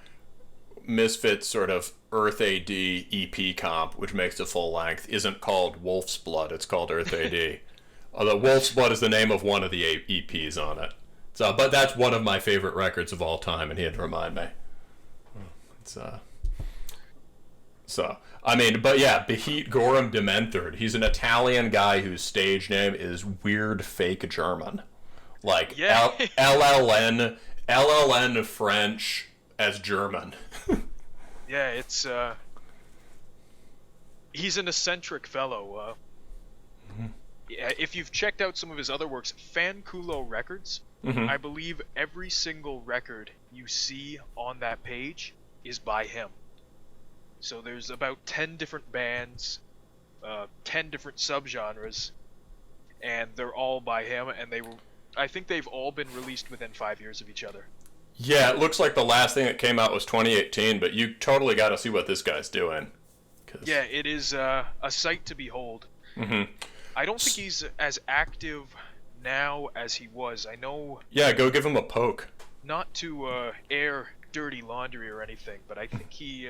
Speaker 1: Misfits sort of Earth AD EP comp, which makes it full length, isn't called Wolf's Blood. It's called Earth AD. Although Wolf's Blood is the name of one of the EPs on it. So, but that's one of my favorite records of all time, and he had to remind me. But yeah, Behit Gorum Dementherd. He's an Italian guy whose stage name is Weird Fake German. Like,
Speaker 2: yeah.
Speaker 1: LLN French as German.
Speaker 2: Yeah, it's, he's an eccentric fellow. If you've checked out some of his other works, Fanculo Records, I believe every single record you see on that page is by him. So there's about 10 different bands, 10 different subgenres, and they're all by him, and I think they've all been released within 5 years of each other.
Speaker 1: Yeah, it looks like the last thing that came out was 2018, but you totally got to see what this guy's doing.
Speaker 2: Yeah, it is a sight to behold. I don't think he's as active now as he was. I know...
Speaker 1: Yeah, go give him a poke.
Speaker 2: Not to air dirty laundry or anything, but I think he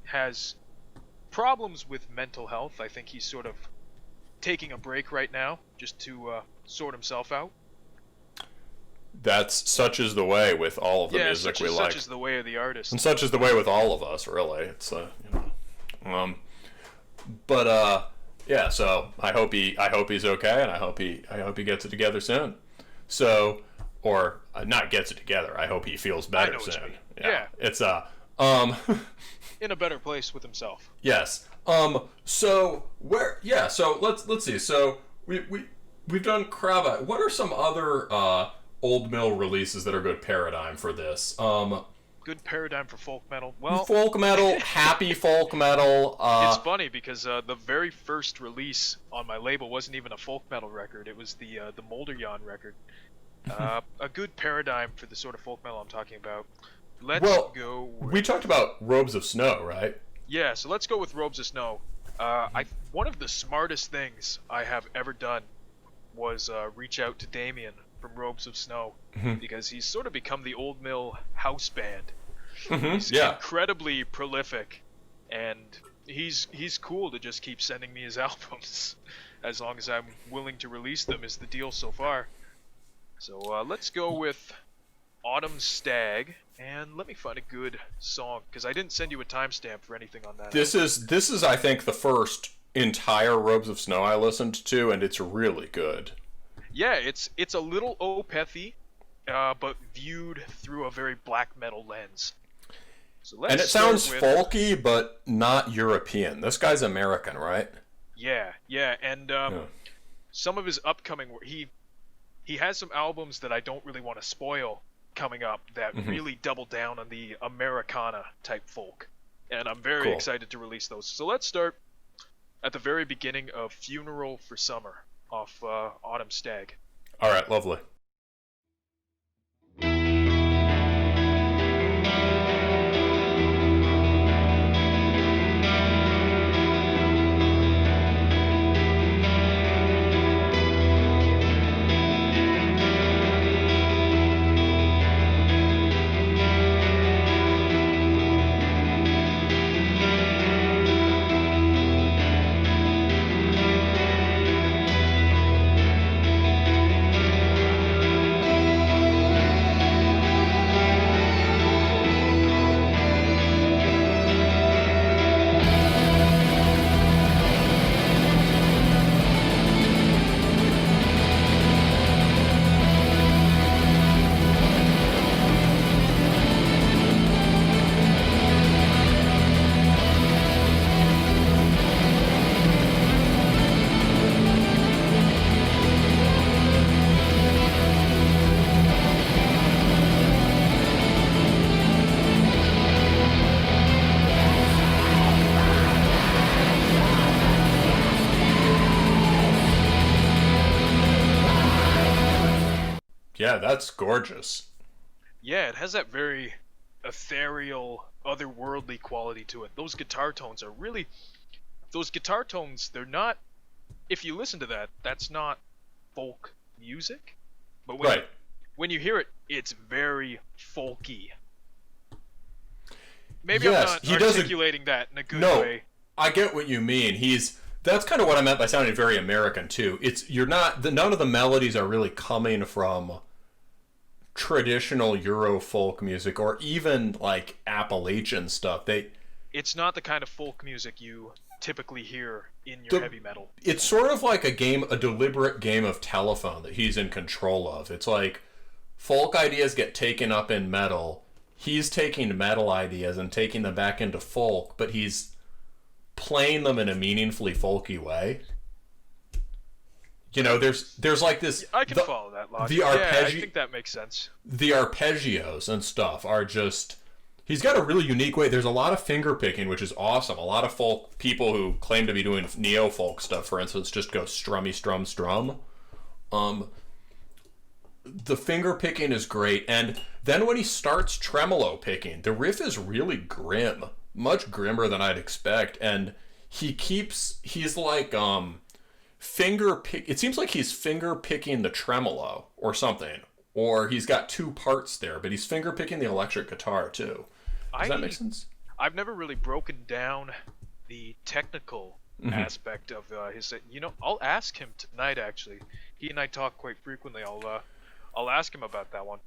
Speaker 2: has problems with mental health. I think he's sort of taking a break right now just to sort himself out.
Speaker 1: That's such is the way with all of the music we like.
Speaker 2: Such is the way of the artist.
Speaker 1: And such is the way with all of us, really. It's yeah. So I hope he's okay, and I hope he gets it together soon. So or not gets it together. I hope he feels better soon.
Speaker 2: Yeah.
Speaker 1: It's
Speaker 2: in a better place with himself.
Speaker 1: Yes. So let's see. So we've done Khrabat. What are some other old mill releases that are good paradigm for this?
Speaker 2: Good paradigm for folk metal. Well,
Speaker 1: folk metal, happy folk metal.
Speaker 2: It's funny because the very first release on my label wasn't even a folk metal record. It was the Molderjan record. A good paradigm for the sort of folk metal I'm talking about. Let's go with...
Speaker 1: We talked about Robes of Snow, right?
Speaker 2: Yeah, so let's go with Robes of Snow. One of the smartest things I have ever done was reach out to Damien from Robes of Snow, because he's sort of become the old mill house band. He's incredibly prolific, and he's cool to just keep sending me his albums, as long as I'm willing to release them is the deal so far. So let's go with Autumn Stag, and let me find a good song, because I didn't send you a timestamp for anything on that.
Speaker 1: This is I think the first entire Robes of Snow I listened to, and it's really good.
Speaker 2: Yeah, it's a little Opethy, but viewed through a very black metal lens. So let's
Speaker 1: and it sounds folky, but not European. This guy's American, right?
Speaker 2: Yeah, and some of his upcoming work, he has some albums that I don't really want to spoil coming up that really double down on the Americana type folk, and I'm very excited to release those. So let's start at the very beginning of Funeral for Summer off Autumn Stag.
Speaker 1: All right, lovely. Yeah, that's gorgeous.
Speaker 2: Yeah, it has that very ethereal, otherworldly quality to it. Those guitar tones are really... Those guitar tones, they're not... If you listen to that, that's not folk music. But when you hear it, it's very folky. Maybe I'm not articulating that in a good way.
Speaker 1: I get what you mean. That's kind of what I meant by sounding very American too. None of the melodies are really coming from traditional Euro folk music or even like Appalachian stuff.
Speaker 2: It's not the kind of folk music you typically hear in your heavy metal.
Speaker 1: It's sort of like a deliberate game of telephone that he's in control of. It's like folk ideas get taken up in metal. He's taking metal ideas and taking them back into folk, but he's playing them in a meaningfully folky way. You know, there's like this...
Speaker 2: I can follow that logic. I think that makes sense.
Speaker 1: The arpeggios and stuff are just... He's got a really unique way. There's a lot of finger picking, which is awesome. A lot of folk people who claim to be doing neo-folk stuff, for instance, just go strummy, strum, strum. The finger picking is great. And then when he starts tremolo picking, the riff is really grim. Much grimmer than I'd expect. And he's like... it seems like he's finger picking the tremolo or something, or he's got two parts there, but he's finger picking the electric guitar too. Does that make sense?
Speaker 2: I've never really broken down the technical aspect of his. I'll ask him tonight. Actually, he and I talk quite frequently. I'll ask him about that one.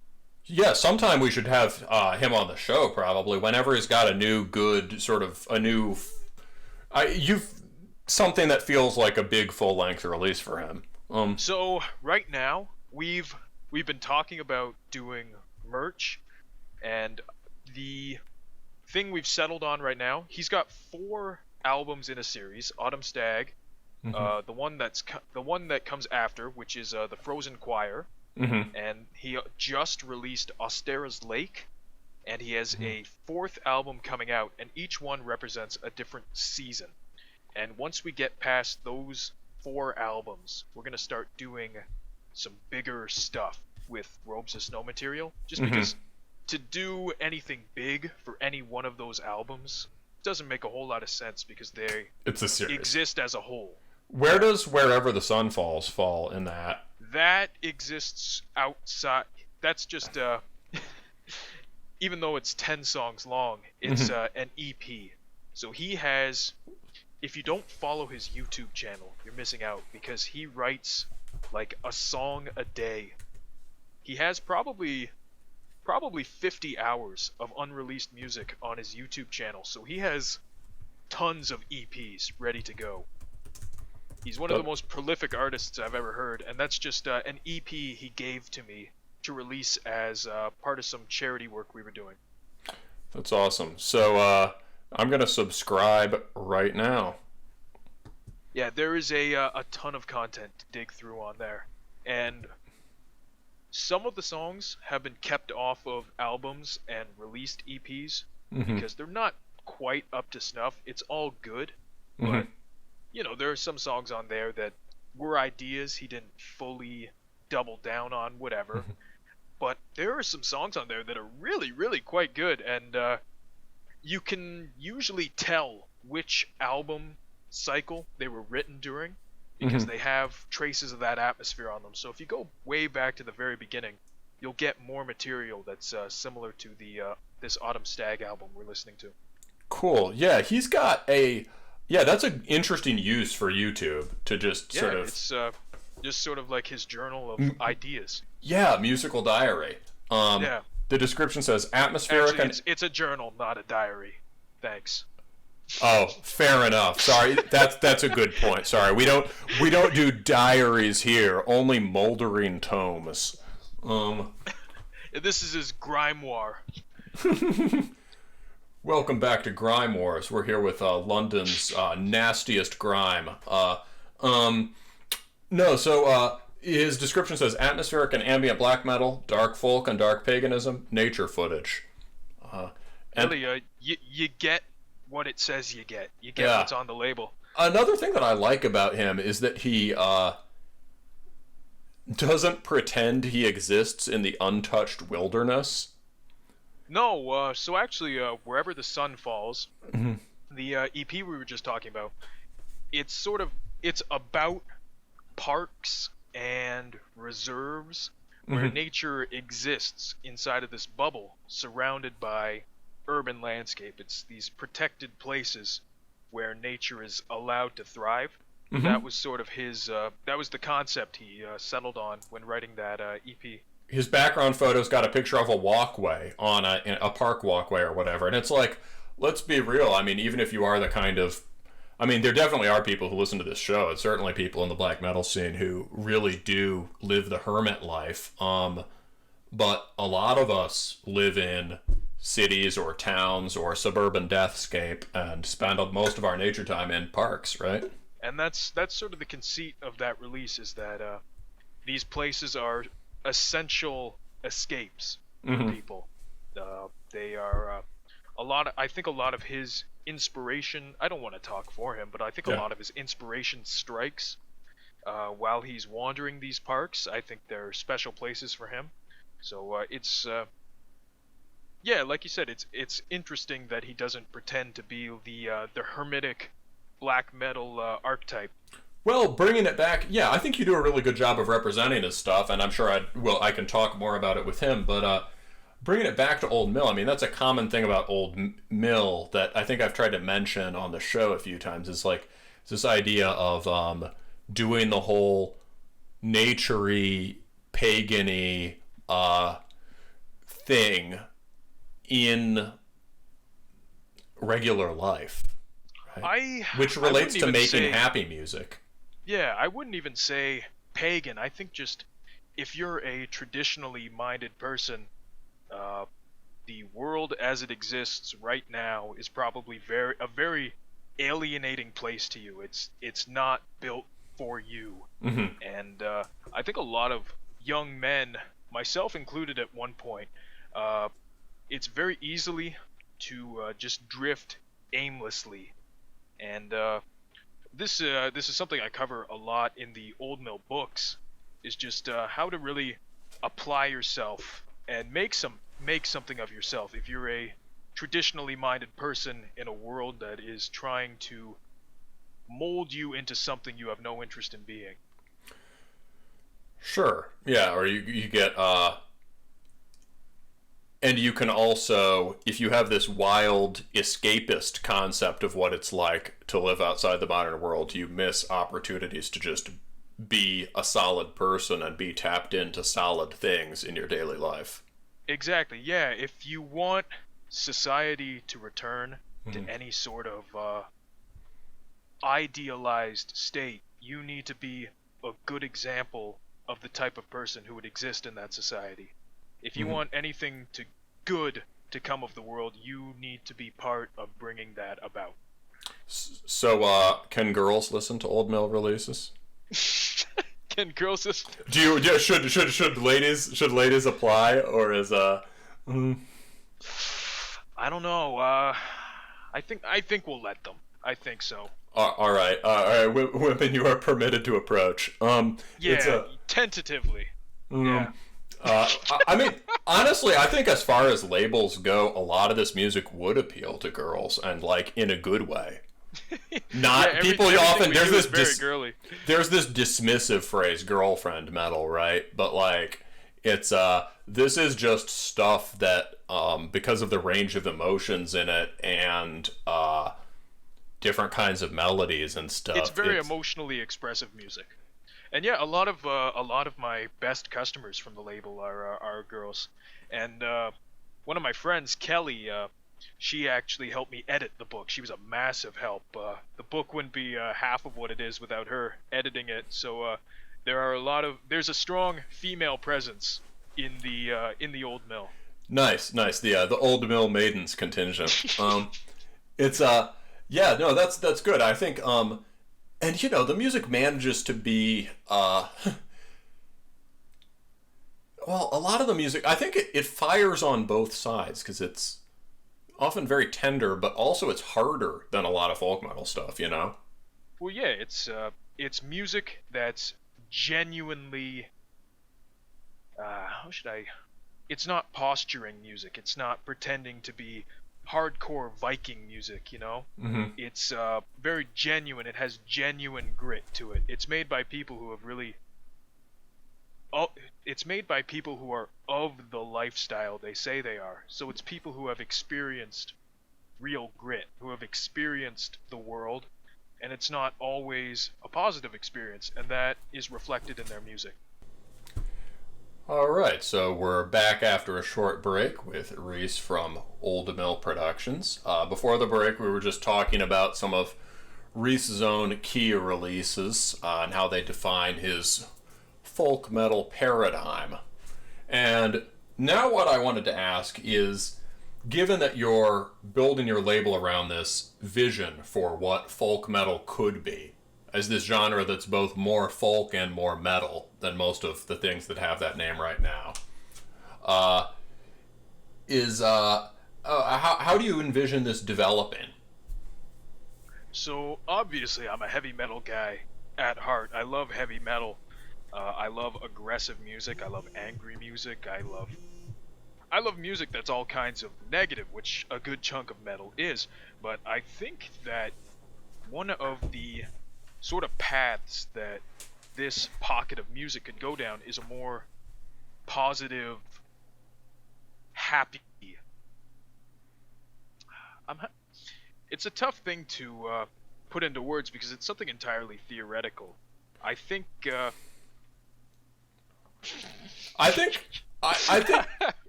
Speaker 1: Yeah, sometime we should have him on the show. Probably whenever he's got a new something that feels like a big full-length release for him.
Speaker 2: So right now we've we've been talking about doing merch, and the thing we've settled on right now, he's got 4 albums in a series: Autumn Stag, the one that comes after, which is the Frozen Choir, and he just released Austera's Lake, and he has a 4th album coming out, and each one represents a different season. And once we get past those 4 albums, we're gonna start doing some bigger stuff with Robes of Snow material, just because to do anything big for any one of those albums doesn't make a whole lot of sense, because they exist as a whole.
Speaker 1: Where does Wherever the Sun Falls fall in that?
Speaker 2: That exists outside. That's just even though it's 10 songs long, it's an EP. So he has, if you don't follow his YouTube channel, you're missing out, because he writes like a song a day. He has probably 50 hours of unreleased music on his YouTube channel, so he has tons of EPs ready to go. He's one of the most prolific artists I've ever heard, and that's just an EP he gave to me to release as part of some charity work we were doing.
Speaker 1: That's awesome. So I'm going to subscribe right now.
Speaker 2: Yeah, there is a ton of content to dig through on there, and some of the songs have been kept off of albums and released EPs because they're not quite up to snuff. It's all good, but you know, there are some songs on there that were ideas he didn't fully double down on, whatever. But there are some songs on there that are really, really quite good, and you can usually tell which album cycle they were written during, because they have traces of that atmosphere on them. So if you go way back to the very beginning, you'll get more material that's similar to the this Autumn Stag album we're listening to.
Speaker 1: Cool. Yeah, he's got a... Yeah, that's an interesting use for YouTube to just sort of...
Speaker 2: it's just sort of like his journal of ideas.
Speaker 1: Yeah, musical diary.
Speaker 2: Yeah.
Speaker 1: The description says atmospheric...
Speaker 2: Actually, it's a journal, not a diary. Thanks.
Speaker 1: Oh, fair enough. Sorry, that's a good point. Sorry, we don't do diaries here. Only moldering tomes.
Speaker 2: This is his grimoire.
Speaker 1: Welcome back to Grime Wars. We're here with London's nastiest grime. His description says atmospheric and ambient black metal, dark folk and dark paganism, nature footage.
Speaker 2: Really, you get what it says you get. You get what's on the label.
Speaker 1: Another thing that I like about him is that he doesn't pretend he exists in the untouched wilderness.
Speaker 2: No, so actually, Wherever the Sun Falls, the EP we were just talking about, it's about parks and reserves where nature exists inside of this bubble surrounded by urban landscape. It's these protected places where nature is allowed to thrive. That was sort of his, that was the concept he settled on when writing that EP.
Speaker 1: His background photo's got a picture of a walkway on a park walkway or whatever, and it's like, let's be real. I mean, even if you are the kind of, I mean, there definitely are people who listen to this show, and certainly people in the black metal scene who really do live the hermit life. But a lot of us live in cities or towns or suburban deathscape and spend most of our nature time in parks, right?
Speaker 2: And that's sort of the conceit of that release, is that these places are essential escapes for people. They are I think a lot of his inspiration, I don't want to talk for him, but I think a lot of his inspiration strikes while he's wandering these parks. I think they're special places for him. So it's like you said, it's interesting that he doesn't pretend to be the hermetic black metal archetype.
Speaker 1: Well, bringing it back, I think you do a really good job of representing his stuff, and I'm sure I can talk more about it with him, but bringing it back to Old Mill, I mean, that's a common thing about Old Mill that I think I've tried to mention on the show a few times, is like this idea of doing the whole nature-y, pagan-y thing in regular life, right? Which relates to making happy music.
Speaker 2: Yeah, I wouldn't even say pagan. I think just if you're a traditionally minded person, the world as it exists right now is probably a very alienating place to you. It's not built for you.
Speaker 1: Mm-hmm.
Speaker 2: And I think a lot of young men, myself included at one point, it's very easily to just drift aimlessly. And this is something I cover a lot in the Old Mill books, is just how to really apply yourself and make something of yourself if you're a traditionally minded person in a world that is trying to mold you into something you have no interest in being.
Speaker 1: Sure. Yeah, or you get and you can also, if you have this wild escapist concept of what it's like to live outside the modern world, you miss opportunities to just be a solid person and be tapped into solid things in your daily life.
Speaker 2: Exactly, yeah. If you want society to return to
Speaker 1: Mhm.
Speaker 2: any sort of idealized state, you need to be a good example of the type of person who would exist in that society. If you
Speaker 1: Mhm.
Speaker 2: want anything good to come of the world, you need to be part of bringing that about.
Speaker 1: So, can girls listen to Old Mill releases?
Speaker 2: Can girls just...
Speaker 1: Should ladies apply, or is mm,
Speaker 2: I don't know. I think we'll let them. I think so.
Speaker 1: all right, women, you are permitted to approach.
Speaker 2: Yeah, tentatively. Yeah.
Speaker 1: I mean, honestly, I think as far as labels go, a lot of this music would appeal to girls, and like in a good way. Not
Speaker 2: Yeah,
Speaker 1: people
Speaker 2: everything
Speaker 1: often
Speaker 2: we
Speaker 1: there's
Speaker 2: do
Speaker 1: this
Speaker 2: is very girly.
Speaker 1: there's this dismissive phrase, girlfriend metal, right? But like it's this is just stuff that because of the range of emotions in it and different kinds of melodies and stuff.
Speaker 2: It's very emotionally expressive music. And yeah, a lot of my best customers from the label are girls. And one of my friends, Kelly, she actually helped me edit the book. She was a massive help. The book wouldn't be half of what it is without her editing it. So there's a strong female presence in the Old Mill.
Speaker 1: Nice. The Old Mill Maidens contingent. It's yeah, no, that's good. I think and you know, the music manages to be well, a lot of the music, I think it fires on both sides because it's often very tender, but also it's harder than a lot of folk metal stuff, you know?
Speaker 2: Well, yeah, it's music that's genuinely it's not posturing music. It's not pretending to be hardcore Viking music, you know?
Speaker 1: Mm-hmm.
Speaker 2: It's very genuine. It has genuine grit to it. It's made by people who have really it's made by people who are of the lifestyle they say they are. So it's people who have experienced real grit, who have experienced the world, and it's not always a positive experience, and that is reflected in their music.
Speaker 1: All right, so we're back after a short break with Reese from Old Mill Productions. Before the break, we were just talking about some of Reese's own key releases and how they define his folk metal paradigm. And now what I wanted to ask is, given that you're building your label around this vision for what folk metal could be, as this genre that's both more folk and more metal than most of the things that have that name right now, how do you envision this developing?
Speaker 2: So obviously I'm a heavy metal guy at heart. I love heavy metal. I love aggressive music. I love angry music. I love music that's all kinds of negative, which a good chunk of metal is. But I think that one of the sort of paths that this pocket of music could go down is a more positive, happy. It's a tough thing to put into words because it's something entirely theoretical. I think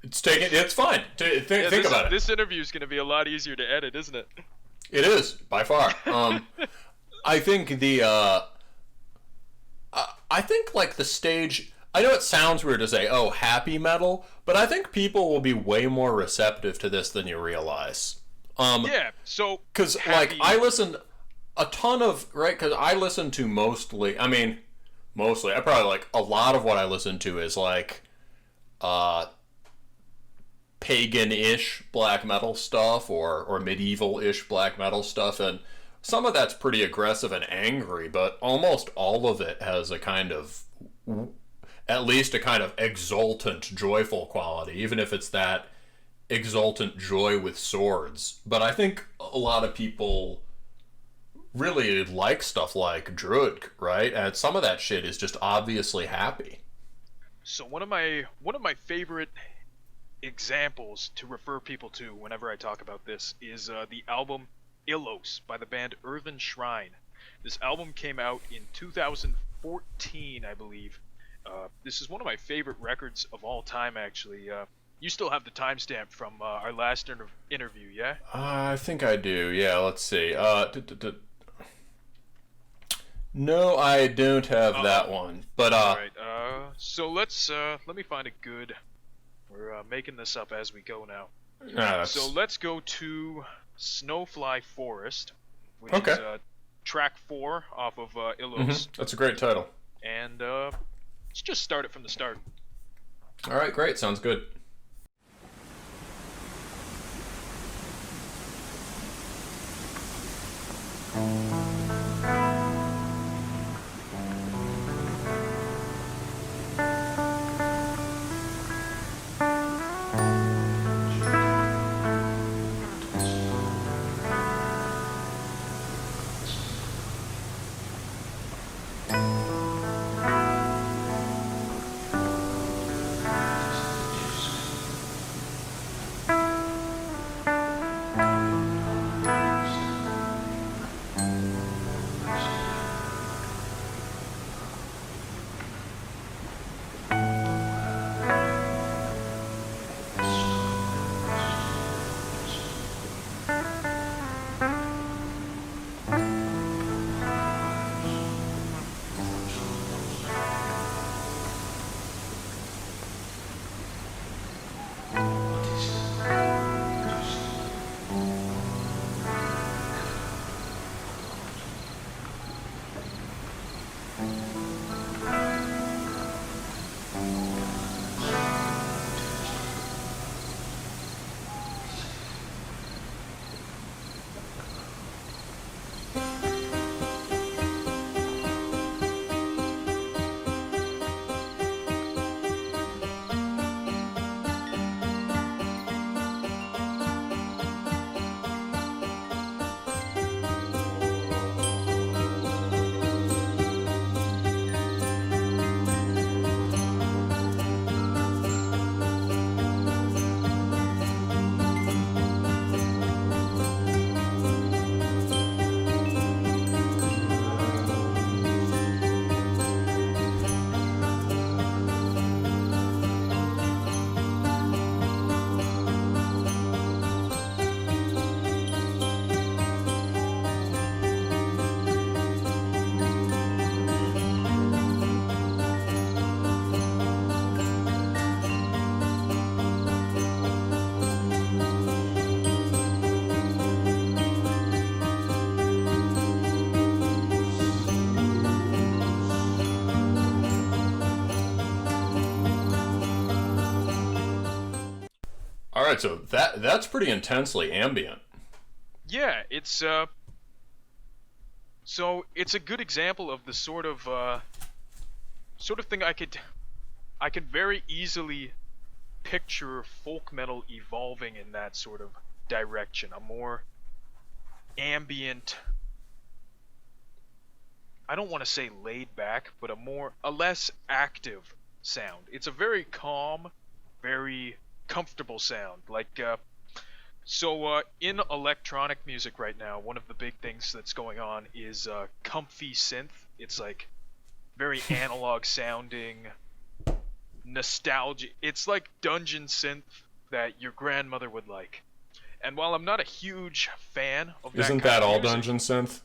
Speaker 1: It's fine. Think about it.
Speaker 2: This interview is going to be a lot easier to edit, isn't it?
Speaker 1: It is, by far. I think like the stage. I know it sounds weird to say, oh, happy metal, but I think people will be way more receptive to this than you realize.
Speaker 2: Yeah, so...
Speaker 1: Because, like, I listen a ton of... Right? Because I listen to mostly... I mean, mostly. I probably, like, a lot of what I listen to is, like, pagan-ish black metal stuff or medieval-ish black metal stuff, and some of that's pretty aggressive and angry, but almost all of it has a kind of... at least a kind of exultant, joyful quality, even if it's that exultant joy with swords. But I think a lot of people really like stuff like Druid, right? And some of that shit is just obviously happy.
Speaker 2: So one of my favorite examples to refer people to whenever I talk about this is the album Illos by the band Earthen Shrine. This album came out in 2014, I believe. This is one of my favorite records of all time, actually. You still have the timestamp from our last interview, yeah?
Speaker 1: I think I do. Yeah, let's see. No, I don't have that one. But
Speaker 2: all right. So let me find a good. We're making this up as we go now. So let's go to Snowfly Forest, which is track 4 off of Illos.
Speaker 1: Mm-hmm. That's a great title.
Speaker 2: And let's just start it from the start.
Speaker 1: All right, great. Sounds good. Alright, so that's pretty intensely ambient.
Speaker 2: Yeah, it's so it's a good example of the sort of thing I could very easily picture folk metal evolving in that sort of direction, a more ambient, I don't want to say laid back, but a less active sound. It's a very calm, very comfortable sound. Like in electronic music right now, one of the big things that's going on is comfy synth. It's like very analog sounding, nostalgia. It's like dungeon synth that your grandmother would like. And while I'm not a huge fan of that
Speaker 1: Isn't
Speaker 2: kind
Speaker 1: that
Speaker 2: of
Speaker 1: all
Speaker 2: music,
Speaker 1: dungeon synth?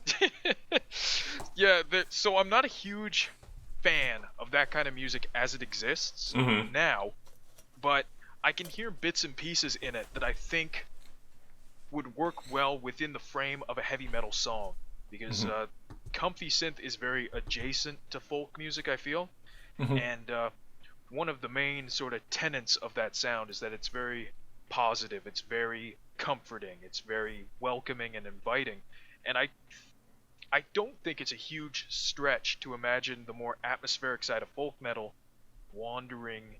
Speaker 2: yeah, so I'm not a huge fan of that kind of music as it exists
Speaker 1: Mhm.
Speaker 2: now, but I can hear bits and pieces in it that I think would work well within the frame of a heavy metal song, because comfy synth is very adjacent to folk music, I feel, and one of the main sort of tenets of that sound is that it's very positive, it's very comforting, it's very welcoming and inviting, and I don't think it's a huge stretch to imagine the more atmospheric side of folk metal wandering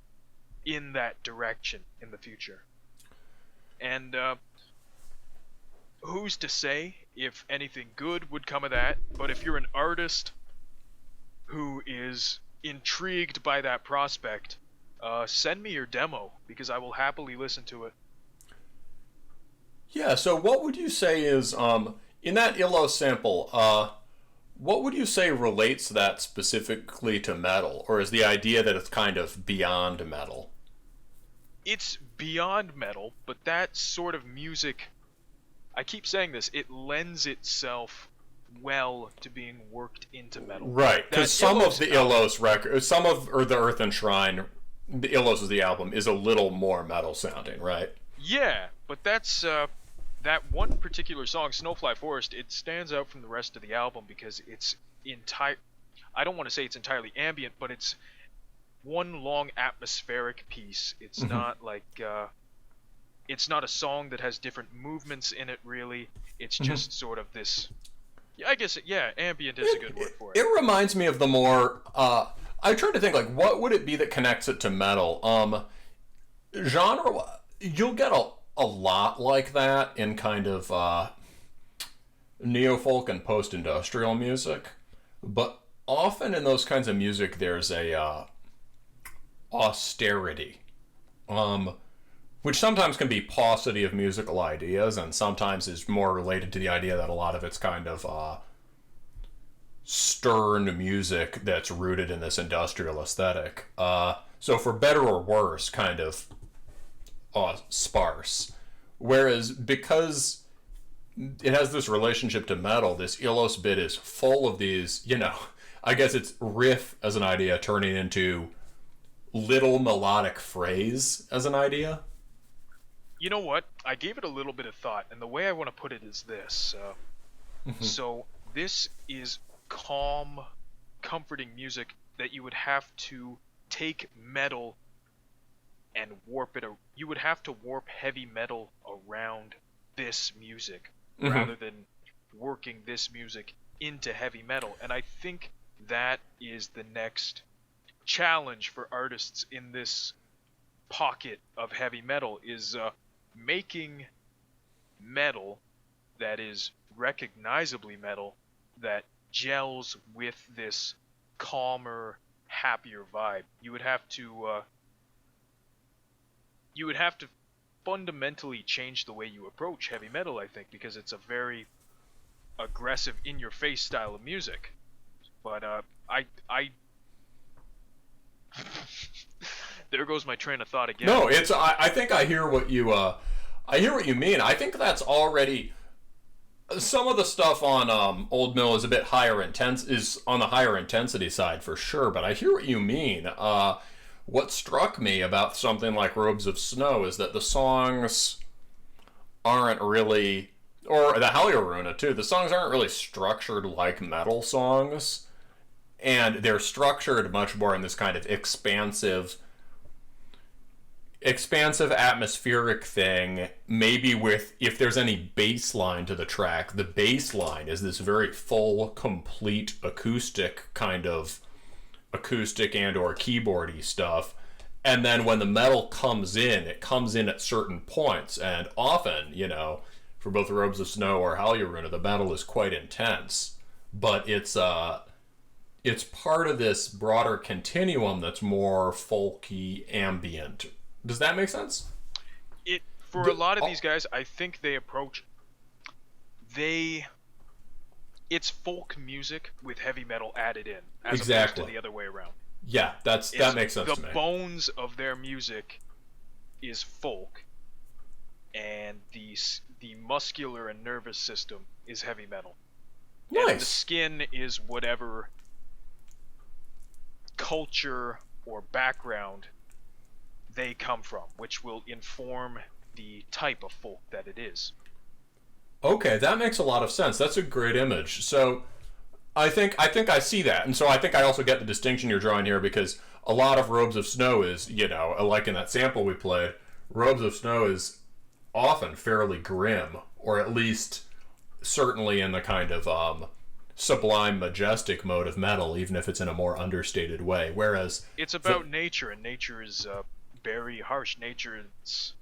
Speaker 2: in that direction in the future. And who's to say if anything good would come of that, but if you're an artist who is intrigued by that prospect, send me your demo, because I will happily listen to it.
Speaker 1: Yeah, so what would you say is, in that Illo sample, what would you say relates that specifically to metal? Or is the idea that it's kind of beyond metal?
Speaker 2: It's beyond metal, but that sort of music, I keep saying this, it lends itself well to being worked into metal.
Speaker 1: Right, because some of the
Speaker 2: album,
Speaker 1: Illos record, or the Earthen Shrine, the Illos is the album, is a little more metal sounding, right?
Speaker 2: Yeah, but that's that one particular song, Snowfly Forest, it stands out from the rest of the album because it's I don't want to say it's entirely ambient, but it's one long atmospheric piece. It's not like it's not a song that has different movements in it, really. It's just sort of this, I guess, yeah, ambient is a good word for it.
Speaker 1: It reminds me of the more, I tried to think, like, what would it be that connects it to metal? Genre, you'll get a lot like that in kind of neo-folk and post-industrial music, but often in those kinds of music there's a austerity, which sometimes can be paucity of musical ideas, and sometimes is more related to the idea that a lot of it's kind of stern music that's rooted in this industrial aesthetic. So for better or worse, kind of sparse. Whereas because it has this relationship to metal, this Illos bit is full of these, I guess it's riff as an idea turning into little melodic phrase as an idea.
Speaker 2: You know what? I gave it a little bit of thought, and the way I want to put it is this. So this is calm, comforting music that you would have to take metal and warp it. You would have to warp heavy metal around this music rather than working this music into heavy metal. And I think that is the next challenge for artists in this pocket of heavy metal, is making metal that is recognizably metal, that gels with this calmer, happier vibe. You would have to fundamentally change the way you approach heavy metal, I think, because it's a very aggressive, in-your-face style of music. But I there goes my train of thought again.
Speaker 1: No, it's I think I hear what you mean. I think that's already some of the stuff on Old Mill is a bit is on the higher intensity side for sure, but I hear what you mean. What struck me about something like Robes of Snow is that the songs aren't really, or the Haljoruna too, the songs aren't really structured like metal songs, and they're structured much more in this kind of expansive atmospheric thing, maybe with, if there's any bass line to the track, the bass line is this very full, complete acoustic and or keyboardy stuff, and then when the metal comes in, it comes in at certain points, and often, for both Robes of Snow or Haljoruna, the metal is quite intense, but it's part of this broader continuum that's more folky, ambient. Does that make sense?
Speaker 2: For a lot of these guys, I think it's folk music with heavy metal added in, as opposed to the other way around.
Speaker 1: Yeah, that makes sense to me.
Speaker 2: The bones of their music is folk, and the muscular and nervous system is heavy metal.
Speaker 1: Nice.
Speaker 2: And the skin is whatever culture or background they come from, which will inform the type of folk that it is.
Speaker 1: Okay, that makes a lot of sense. That's a great image. So I think I see that. And so I think I also get the distinction you're drawing here, because a lot of Robes of Snow is, like in that sample we played, Robes of Snow is often fairly grim, or at least certainly in the kind of sublime, majestic mode of metal, even if it's in a more understated way. Whereas
Speaker 2: it's about nature, and nature is very harsh. Nature is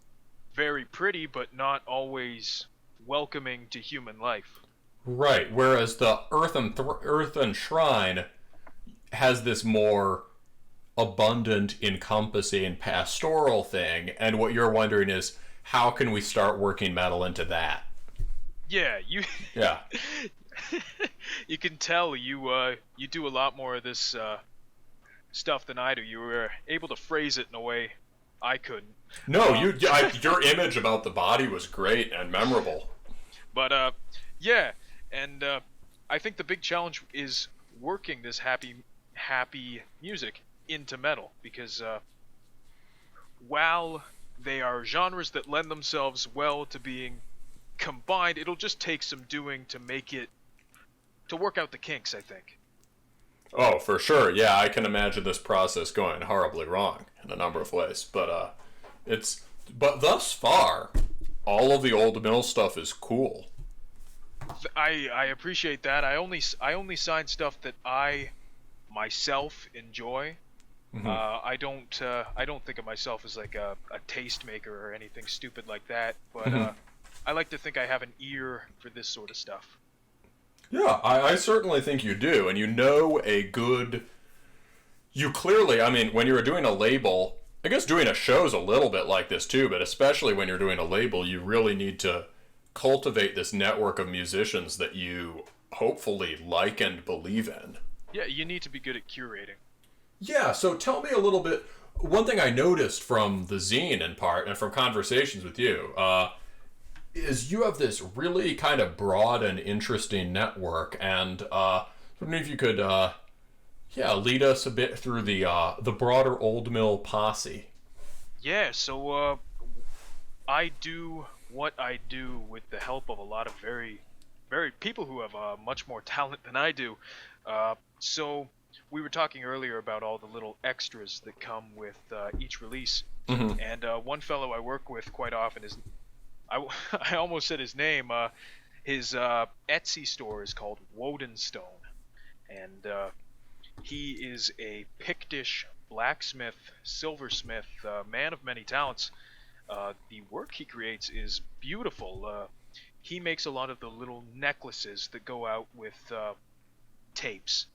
Speaker 2: very pretty, but not always welcoming to human life.
Speaker 1: Right. Whereas the Earthen Shrine has this more abundant, encompassing, pastoral thing, and what you're wondering is, how can we start working metal into that?
Speaker 2: Yeah,
Speaker 1: Yeah.
Speaker 2: You can tell you do a lot more of this stuff than I do. You were able to phrase it in a way I couldn't.
Speaker 1: No, your image about the body was great and memorable.
Speaker 2: But yeah, and I think the big challenge is working this happy music into metal, because while they are genres that lend themselves well to being combined, it'll just take some doing to make it, to work out the kinks, I think.
Speaker 1: Oh, for sure. Yeah, I can imagine this process going horribly wrong in a number of ways. But but thus far, all of the old mill stuff is cool.
Speaker 2: I appreciate that. I only sign stuff that I myself enjoy.
Speaker 1: Mm-hmm.
Speaker 2: I don't think of myself as like a tastemaker or anything stupid like that. But
Speaker 1: Mm-hmm.
Speaker 2: I like to think I have an ear for this sort of stuff.
Speaker 1: Yeah, I certainly think you do, and you clearly, I mean, when you're doing a label, I guess doing a show's a little bit like this too, but especially when you're doing a label, you really need to cultivate this network of musicians that you hopefully like and believe in.
Speaker 2: Yeah, you need to be good at curating.
Speaker 1: Yeah, so tell me a little bit, one thing I noticed from the zine in part, and from conversations with you, is you have this really kind of broad and interesting network, and I don't know if you could lead us a bit through the broader Old Mill posse.
Speaker 2: Yeah, so I do what I do with the help of a lot of very people who have much more talent than I do. So we were talking earlier about all the little extras that come with each release.
Speaker 1: Mm-hmm.
Speaker 2: And one fellow I work with quite often is, I almost said his name, his Etsy store is called Wodenstone, and he is a Pictish blacksmith, silversmith, man of many talents. The work he creates is beautiful. He makes a lot of the little necklaces that go out with tapes.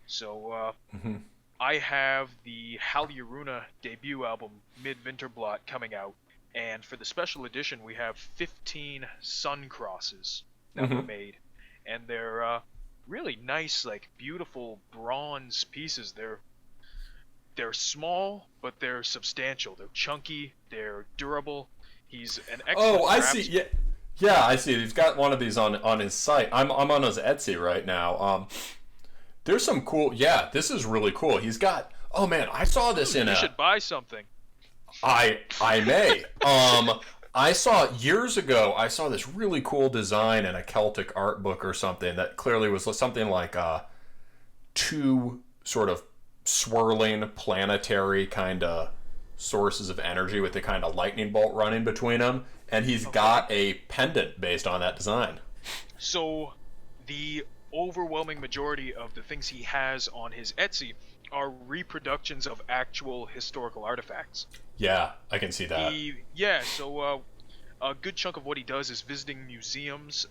Speaker 2: So
Speaker 1: Mm-hmm.
Speaker 2: I have the Haljoruna debut album, Midwinter Blot, coming out, and for the special edition we have 15 sun crosses that
Speaker 1: Mm-hmm.
Speaker 2: were made, and they're really nice, like beautiful bronze pieces. They're small, but they're substantial. They're chunky. They're durable. He's an excellent
Speaker 1: I see. Yeah, I see. He's got one of these on his site. I'm on his Etsy right now. There's some cool. Yeah, this is really cool. He's got. Oh man, I saw this in
Speaker 2: You should buy something.
Speaker 1: I may. I saw years ago. I saw this really cool design in a Celtic art book or something that clearly was something like two sort of swirling planetary kind of sources of energy with the kind of lightning bolt running between them, and he's got a pendant based on that design.
Speaker 2: So the overwhelming majority of the things he has on his Etsy are reproductions of actual historical artifacts.
Speaker 1: Yeah, I can see that.
Speaker 2: So a good chunk of what he does is visiting museums,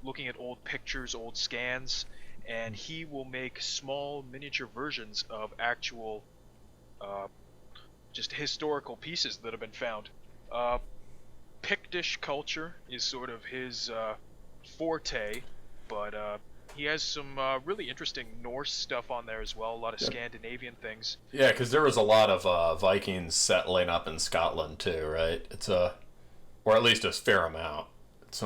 Speaker 2: looking at old pictures, old scans, and he will make small miniature versions of actual just historical pieces that have been found. Pictish culture is sort of his forte, but he has some really interesting Norse stuff on there as well, a lot of Scandinavian things.
Speaker 1: Yeah, because there was a lot of Vikings settling up in Scotland too, right? It's or at least a fair amount. It's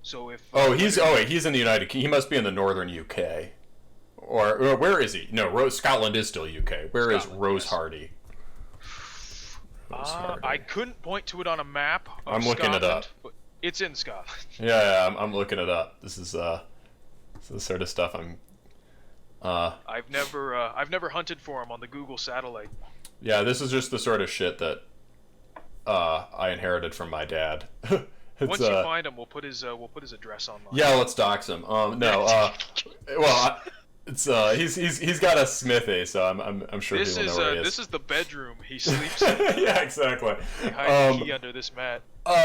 Speaker 2: So if
Speaker 1: he's in the United Kingdom. He must be in the northern UK, or where is he? No, Scotland is still UK. Where is Rose
Speaker 2: yes.
Speaker 1: Hardy?
Speaker 2: I couldn't point to it on a map.
Speaker 1: I'm looking it up.
Speaker 2: But it's in Scotland.
Speaker 1: Yeah, I'm looking it up. This is the sort of stuff I'm.
Speaker 2: I've never hunted for him on the Google satellite.
Speaker 1: Yeah, this is just the sort of shit that I inherited from my dad.
Speaker 2: Once you find him, we'll put his address online.
Speaker 1: Yeah, let's dox him. It's he's got a smithy, so I'm sure he will know where he is.
Speaker 2: This is the bedroom he sleeps in.
Speaker 1: Yeah, exactly.
Speaker 2: He hides the key under this mat.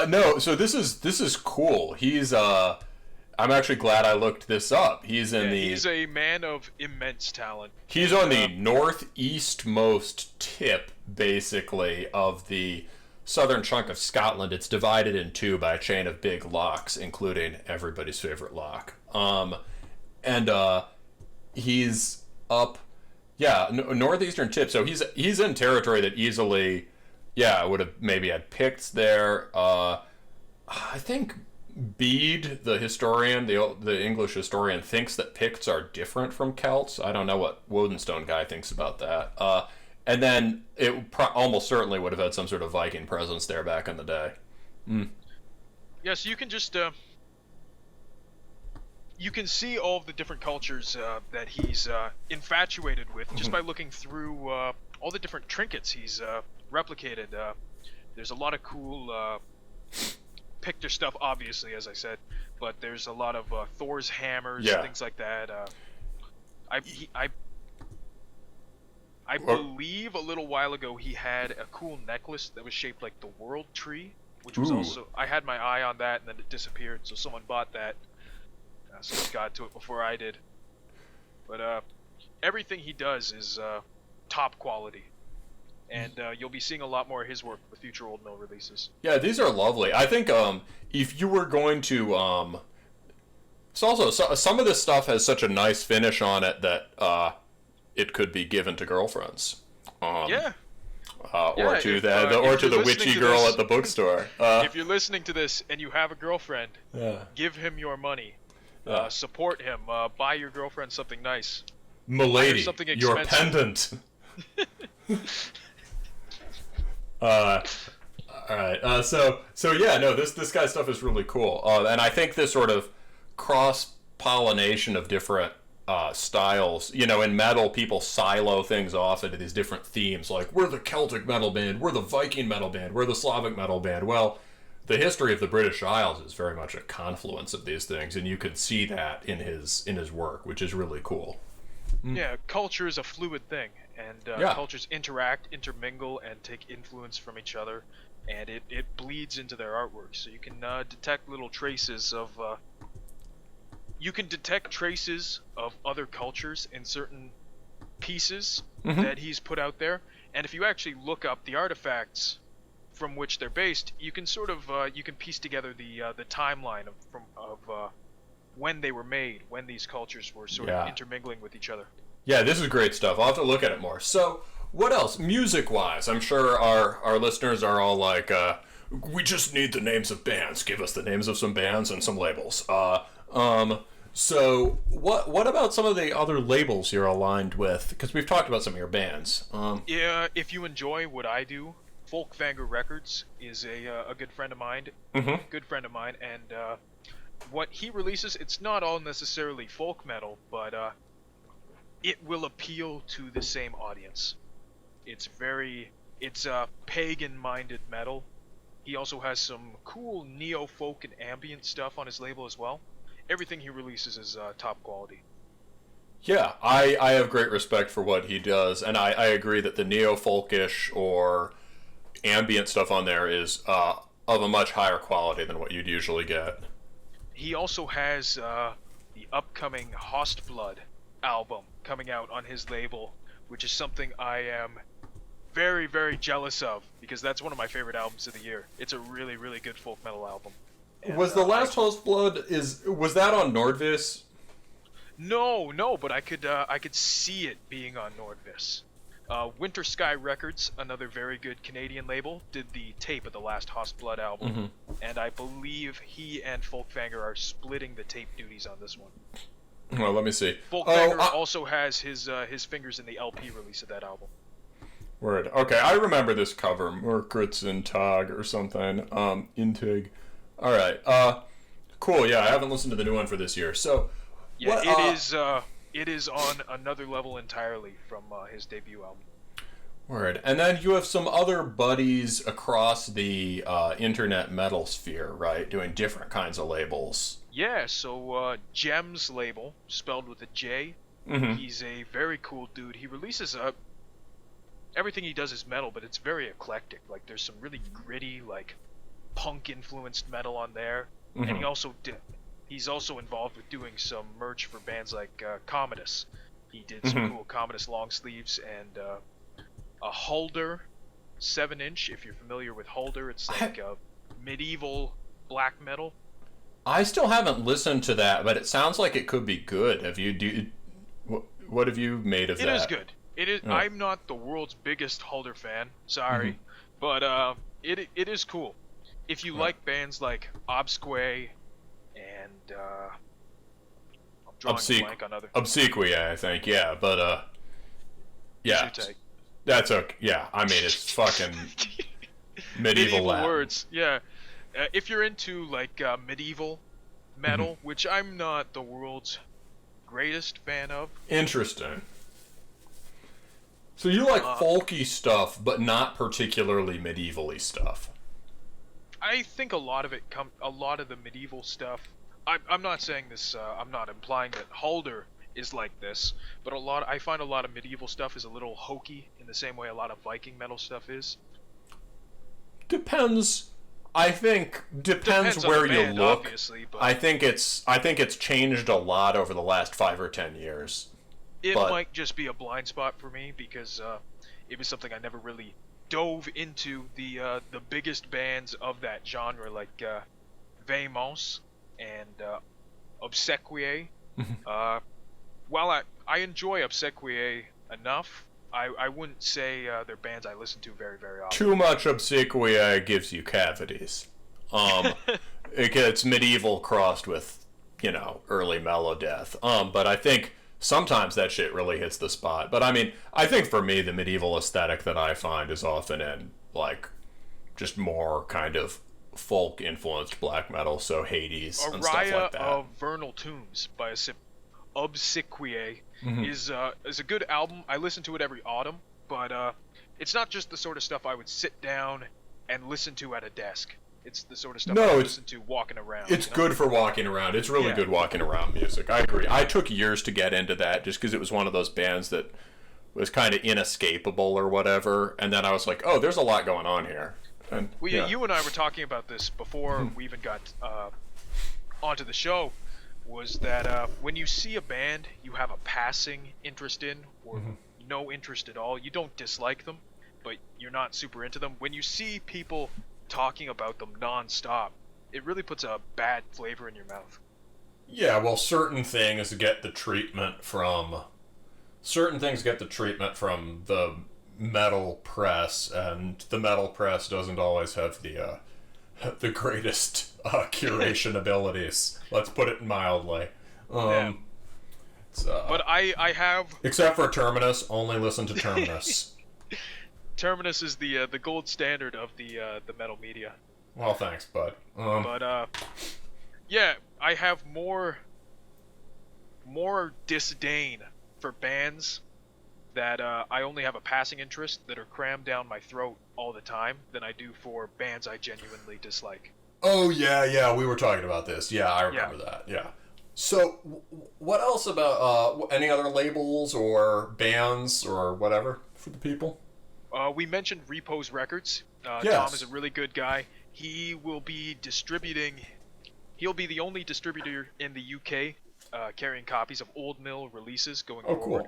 Speaker 1: No, so this is cool. He's I'm actually glad I looked this up. He's
Speaker 2: a man of immense talent.
Speaker 1: He's on the northeastmost tip, basically, of the southern chunk of Scotland. It's divided in two by a chain of big lochs, including everybody's favorite loch. He's up, northeastern tip. So he's in territory that easily, would have maybe had Picts there. I think Bede, the historian, the English historian, thinks that Picts are different from Celts. I don't know what Wodenstone guy thinks about that. And then it almost certainly would have had some sort of Viking presence there back in the day.
Speaker 2: Yeah, so you can just you can see all of the different cultures that he's infatuated with just by looking through all the different trinkets he's replicated. There's a lot of cool Pictor stuff, obviously, as I said, but there's a lot of Thor's hammers, things like that. I believe a little while ago he had a cool necklace that was shaped like the World Tree, which was also, I had my eye on that and then it disappeared, so someone bought that. So he got to it before I did. But everything he does is top quality. And you'll be seeing a lot more of his work with future Old Mill releases. Yeah,
Speaker 1: these are lovely. I think if you were going to... it's also, some of this stuff has such a nice finish on it that it could be given to girlfriends. Or to the witchy girl at the bookstore.
Speaker 2: If you're listening to this and you have a girlfriend, give him your money. Support him. Buy your girlfriend something nice.
Speaker 1: Milady, your pendant. All right. This guy's stuff is really cool. And I think this sort of cross pollination of different styles. In metal, people silo things off into these different themes. Like, we're the Celtic metal band, we're the Viking metal band, we're the Slavic metal band. Well, the history of the British Isles is very much a confluence of these things, and you can see that in his work, which is really cool.
Speaker 2: Yeah, culture is a fluid thing, and cultures interact, intermingle, and take influence from each other, and it bleeds into their artwork. So you can detect little traces of other cultures in certain pieces that he's put out there, and if you actually look up the artifacts from which they're based, you can sort of you can piece together the timeline of when they were made, when these cultures were sort of intermingling with each other.
Speaker 1: Yeah, this is great stuff. I'll have to look at it more. So, what else? Music-wise, I'm sure our listeners are all like, we just need the names of bands. Give us the names of some bands and some labels. So, what about some of the other labels you're aligned with? Because we've talked about some of your bands.
Speaker 2: If you enjoy what I do, Folkvanger Records is a good friend of mine. And what he releases, it's not all necessarily folk metal, but it will appeal to the same audience. It's pagan-minded metal. He also has some cool neo-folk and ambient stuff on his label as well. Everything he releases is top quality.
Speaker 1: Yeah, I have great respect for what he does, and I agree that the neo-folkish or ambient stuff on there is of a much higher quality than what you'd usually get.
Speaker 2: He also has the upcoming Hostblood album coming out on his label, which is something I am very, very jealous of, because that's one of my favorite albums of the year. It's a really, really good folk metal album. And,
Speaker 1: was the last Hostblood, was that on Nordvis?
Speaker 2: No, but I could see it being on Nordvis. Winter Sky Records, another very good Canadian label, did the tape of the last Hostblood album, and I believe he and Folkvanger are splitting the tape duties on this one.
Speaker 1: Well, let me see.
Speaker 2: Volkbanger also has his fingers in the LP release of that album.
Speaker 1: Word. Okay, I remember this cover, Tag or something. Intig. All right. Cool. Yeah, I haven't listened to the new one for this year. So,
Speaker 2: yeah, it is on another level entirely from his debut album.
Speaker 1: Word. And then you have some other buddies across the internet metal sphere, right? Doing different kinds of labels.
Speaker 2: Yeah, so Gems label, spelled with a J.
Speaker 1: Mm-hmm.
Speaker 2: He's a very cool dude. He releases everything he does is metal, but it's very eclectic. Like, there's some really gritty, like, punk-influenced metal on there.
Speaker 1: Mm-hmm.
Speaker 2: And he's also involved with doing some merch for bands like Commodus. He did some cool Commodus long sleeves and a Holder 7-inch. If you're familiar with Holder, it's like a medieval black metal.
Speaker 1: I still haven't listened to that, but it sounds like it could be good. What have you made of that?
Speaker 2: It is good. It is.
Speaker 1: Oh.
Speaker 2: I'm not the world's biggest Holder fan, sorry, but it is cool. If you like bands like Obsque and I'm drawing a blank on other.
Speaker 1: Obsequiae, I think, yeah, but yeah, that's okay. Yeah, I mean it's fucking medieval Latin.
Speaker 2: Words. Yeah, if you're into like medieval metal, which I'm not the world's greatest fan of.
Speaker 1: Interesting. So you like folky stuff, but not particularly medieval-y stuff.
Speaker 2: I think a lot of the medieval stuff. I'm not saying this. I'm not implying that Holder is like this, but I find a lot of medieval stuff is a little hokey in the same way a lot of Viking metal stuff is.
Speaker 1: Depends. I think depends where you look.
Speaker 2: Obviously, but
Speaker 1: I think it's changed a lot over the last 5 or 10 years.
Speaker 2: It might just be a blind spot for me because it was something I never really dove into the biggest bands of that genre, like Vehementz and Obsequiae. While I enjoy Obsequiae enough, I wouldn't say they're bands I listen to very, very often.
Speaker 1: Too much Obsequiae gives you cavities. It gets medieval crossed with, early melodeath. But I think sometimes that shit really hits the spot. But I mean, I think for me, the medieval aesthetic that I find is often in, like, just more kind of folk-influenced black metal, so Hades and stuff like that.
Speaker 2: Araya of Vernal Tombs by Obsequiae is a good album. I listen to it every autumn, but it's not just the sort of stuff I would sit down and listen to at a desk. It's the sort of stuff I listen to walking around.
Speaker 1: It's good for walking around. It's really good walking around music. I agree. I took years to get into that just because it was one of those bands that was kind of inescapable or whatever. And then I was like, oh, there's a lot going on here. And,
Speaker 2: you and I were talking about this before we even got onto the show, was that when you see a band you have a passing interest in or no interest at all, you don't dislike them, but you're not super into them. When you see people talking about them non-stop, it really puts a bad flavor in your mouth.
Speaker 1: Yeah, well, certain things get the treatment from the metal press, and the metal press doesn't always have the greatest curation abilities. Let's put it mildly.
Speaker 2: But I have,
Speaker 1: except for Terminus, only listen to Terminus.
Speaker 2: Terminus is the gold standard of the metal media.
Speaker 1: Well, thanks, bud.
Speaker 2: Yeah, I have more disdain for bands that I only have a passing interest that are crammed down my throat all the time than I do for bands I genuinely dislike.
Speaker 1: Oh yeah, we were talking about this. Yeah, I remember that. Yeah. So, what else about any other labels or bands or whatever for the people?
Speaker 2: We mentioned Repose Records.
Speaker 1: Yes.
Speaker 2: Tom is a really good guy. He will be distributing. He'll be the only distributor in the UK carrying copies of Old Mill releases going forward.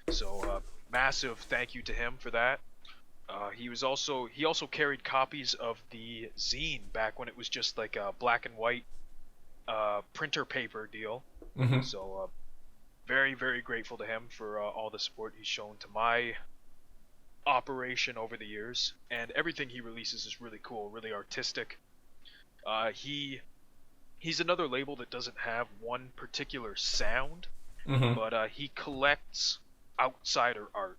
Speaker 1: Cool.
Speaker 2: So massive thank you to him for that. He also carried copies of the zine back when it was just like a black and white printer paper deal. So very, very grateful to him for all the support he's shown to my operation over the years, and everything he releases is really cool, really artistic. He he's another label that doesn't have one particular sound,
Speaker 1: Mm-hmm.
Speaker 2: but he collects outsider art,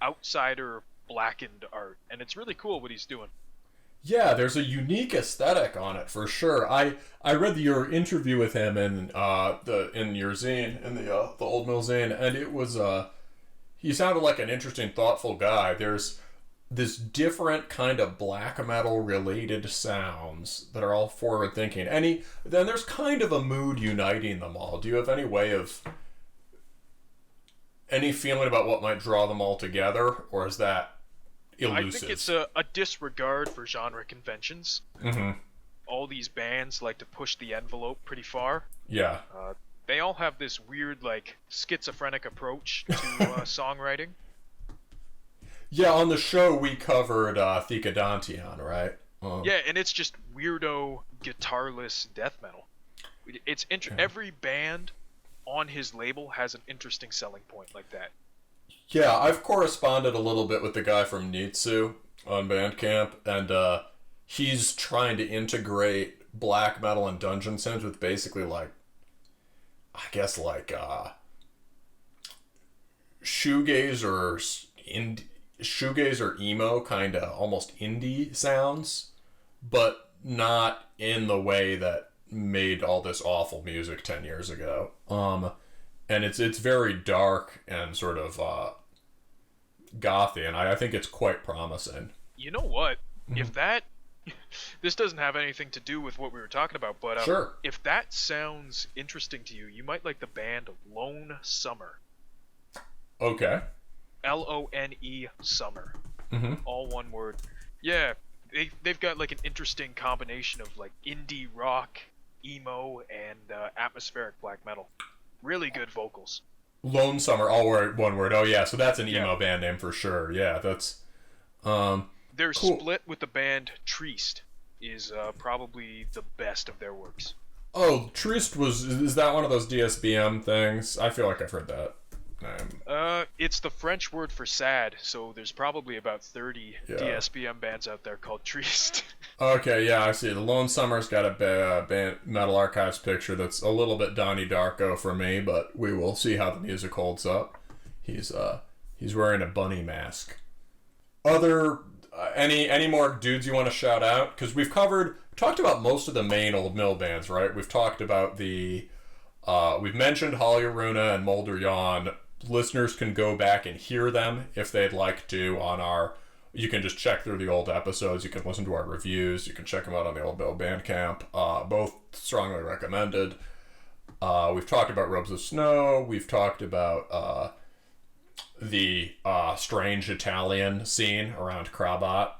Speaker 2: outsider blackened art, and it's really cool what he's doing.
Speaker 1: Yeah, there's a unique aesthetic on it for sure. I read your interview with him in your zine, in the Old Mill zine, and it was he sounded like an interesting, thoughtful guy. There's this different kind of black metal related sounds that are all forward thinking. Then there's kind of a mood uniting them all. Do you have any way of any feeling about what might draw them all together, or is that elusive?
Speaker 2: I think it's a disregard for genre conventions.
Speaker 1: Mm-hmm.
Speaker 2: All these bands like to push the envelope pretty far.
Speaker 1: Yeah.
Speaker 2: They all have this weird, like, schizophrenic approach to songwriting.
Speaker 1: Yeah, on the show we covered Thekadontion, right?
Speaker 2: Yeah, and it's just weirdo guitarless death metal. It's every band on his label has an interesting selling point like that.
Speaker 1: Yeah, I've corresponded a little bit with the guy from Nitsu on Bandcamp, and he's trying to integrate black metal and dungeon synths with basically shoegaze or emo kind of almost indie sounds, but not in the way that made all this awful music 10 years ago. And it's very dark and sort of gothy, and I think it's quite promising.
Speaker 2: You know what? If that... This doesn't have anything to do with what we were talking about, but
Speaker 1: Sure.
Speaker 2: If that sounds interesting to you, you might like the band Lone Summer.
Speaker 1: Okay.
Speaker 2: Lone Summer.
Speaker 1: Mm-hmm.
Speaker 2: All one word. Yeah, they've got like an interesting combination of like indie rock, emo, and atmospheric black metal. Really good vocals.
Speaker 1: Lone Summer, all one word. Oh yeah, so that's an emo
Speaker 2: Yeah.
Speaker 1: band name for sure. Yeah, that's
Speaker 2: Their
Speaker 1: cool.
Speaker 2: split with the band Triest is probably the best of their works.
Speaker 1: Oh, Triest is that one of those DSBM things? I feel like I've heard that name.
Speaker 2: It's the French word for sad, so there's probably about 30
Speaker 1: Yeah.
Speaker 2: DSBM bands out there called Triest.
Speaker 1: Okay, yeah, I see. The Lone Summer's got a band Metal Archives picture that's a little bit Donnie Darko for me, but we will see how the music holds up. He's wearing a bunny mask. Other any more dudes you want to shout out? Because we've talked about most of the main Old Mill bands, right? We've talked about we've mentioned Haljoruna and Molder Yawn. Listeners can go back and hear them if they'd like to on our... You can just check through the old episodes. You can listen to our reviews. You can check them out on the Old Mill Bandcamp. Both strongly recommended. We've talked about Robes of Snow. We've talked about the strange Italian scene around Khrabat.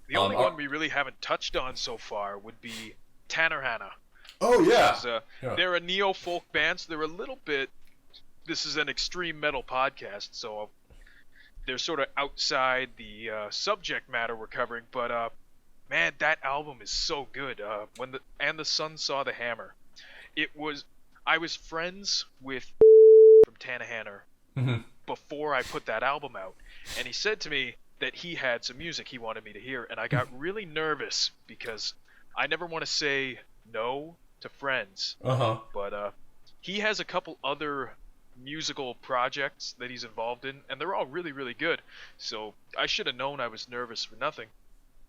Speaker 2: The only one we really haven't touched on so far would be Tanahanner.
Speaker 1: Oh, yeah.
Speaker 2: Yeah. They're a neo-folk band, so they're a little bit... This is an extreme metal podcast, so they're sort of outside the subject matter we're covering, but man, that album is so good. When the Sun Saw the Hammer. I was friends with from Tanahanner before I put that album out, and he said to me that he had some music he wanted me to hear, and I got really nervous because I never want to say no to friends. But he has a couple other musical projects that he's involved in, and they're all really, really good. So I should have known I was nervous for nothing.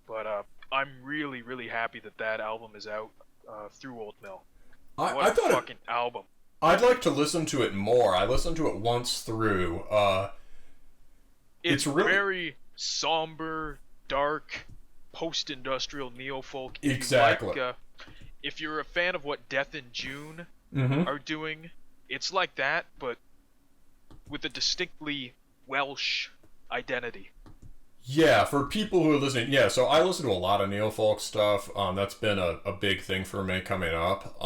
Speaker 2: But I'm really, really happy that album is out through Old Mill. What a fucking album.
Speaker 1: I'd like to listen to it more. I listened to it once through. It's really...
Speaker 2: very somber, dark, post-industrial neo-folk.
Speaker 1: Exactly.
Speaker 2: If you're a fan of what Death in June are doing, it's like that, but with a distinctly Welsh identity.
Speaker 1: Yeah, for people who are listening, yeah, so I listen to a lot of neo-folk stuff. That's been a big thing for me coming up.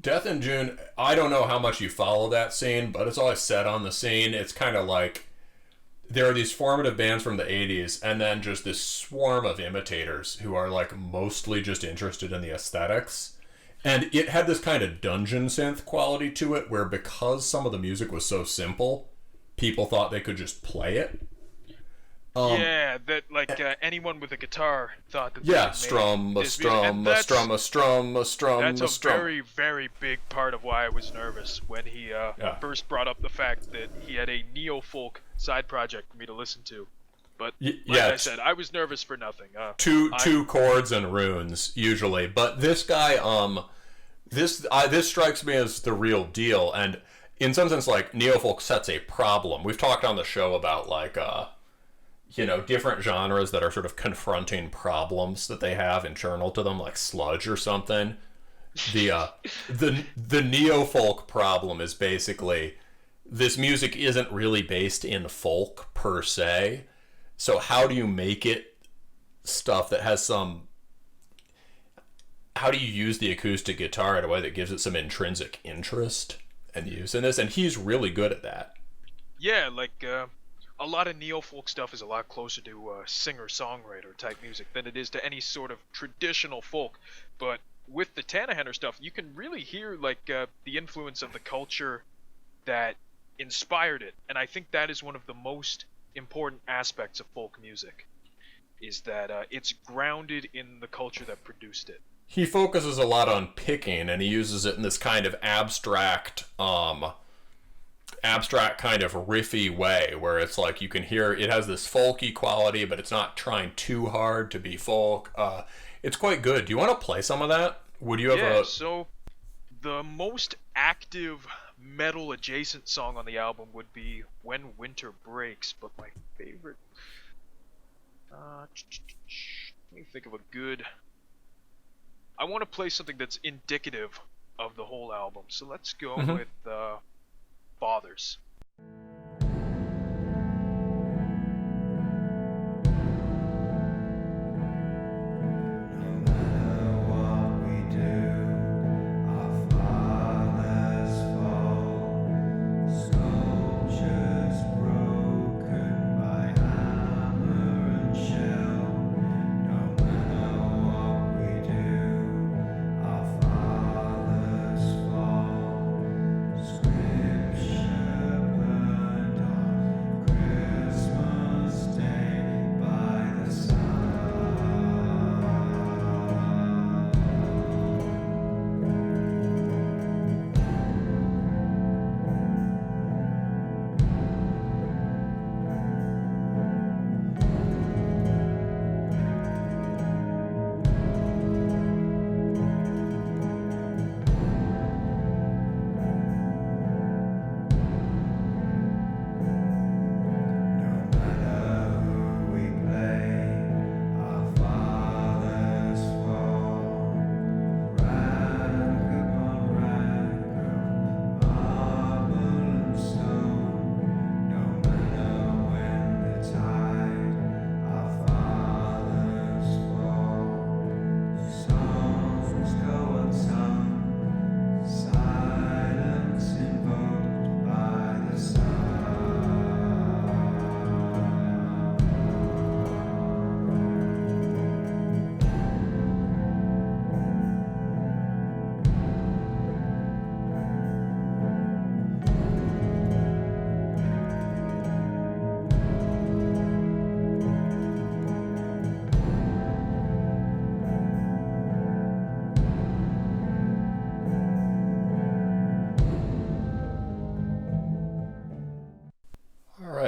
Speaker 1: Death in June, I don't know how much you follow that scene, but it's always said on the scene. It's kind of like there are these formative bands from the 80s, and then just this swarm of imitators who are like mostly just interested in the aesthetics. And it had this kind of dungeon synth quality to it, where because some of the music was so simple, people thought they could just play it.
Speaker 2: Yeah, that anyone with a guitar thought that.
Speaker 1: Yeah,
Speaker 2: they
Speaker 1: strum,
Speaker 2: made
Speaker 1: a
Speaker 2: this music,
Speaker 1: strum,
Speaker 2: and
Speaker 1: a strum, a strum, a strum,
Speaker 2: that's
Speaker 1: a
Speaker 2: a
Speaker 1: strum.
Speaker 2: very, very big part of why I was nervous when he first brought up the fact that he had a neo-folk side project for me to listen to. But I said, I was nervous for nothing.
Speaker 1: Two chords and runes usually, but this guy, this strikes me as the real deal, and in some sense, like neofolk sets a problem. We've talked on the show about different genres that are sort of confronting problems that they have internal to them, like sludge or something. The neofolk problem is basically this music isn't really based in folk per se. So how do you make it stuff that has some... How do you use the acoustic guitar in a way that gives it some intrinsic interest and use in this? And he's really good at that.
Speaker 2: Yeah, a lot of neo-folk stuff is a lot closer to singer-songwriter type music than it is to any sort of traditional folk. But with the Tanahanner stuff, you can really hear the influence of the culture that inspired it. And I think that is one of the most important aspects of folk music, is that it's grounded in the culture that produced it.
Speaker 1: He focuses a lot on picking, and he uses it in this kind of abstract kind of riffy way, where it's like you can hear it has this folky quality, but it's not trying too hard to be folk. It's quite good. Do you want to play some of that? Would you have
Speaker 2: So the most active metal adjacent song on the album would be When Winter Breaks, but my favorite... let me think of a good... I want to play something that's indicative of the whole album, so let's go with Fathers.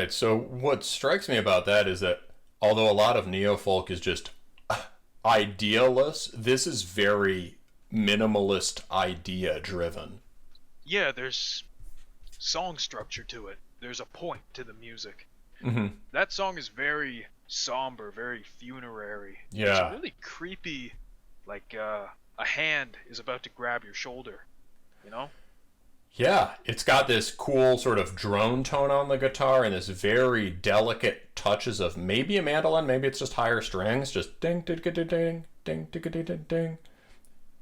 Speaker 1: So what strikes me about that is that although a lot of neo-folk is just idealist, this is very minimalist idea driven.
Speaker 2: Yeah, there's song structure to it. There's a point to the music.
Speaker 1: Mm-hmm.
Speaker 2: That song is very somber, very funerary.
Speaker 1: Yeah.
Speaker 2: It's really creepy, a hand is about to grab your shoulder, you know?
Speaker 1: Yeah, it's got this cool sort of drone tone on the guitar and this very delicate touches of maybe a mandolin, maybe it's just higher strings, just ding, ding, ding, ding, ding, ding, ding, ding.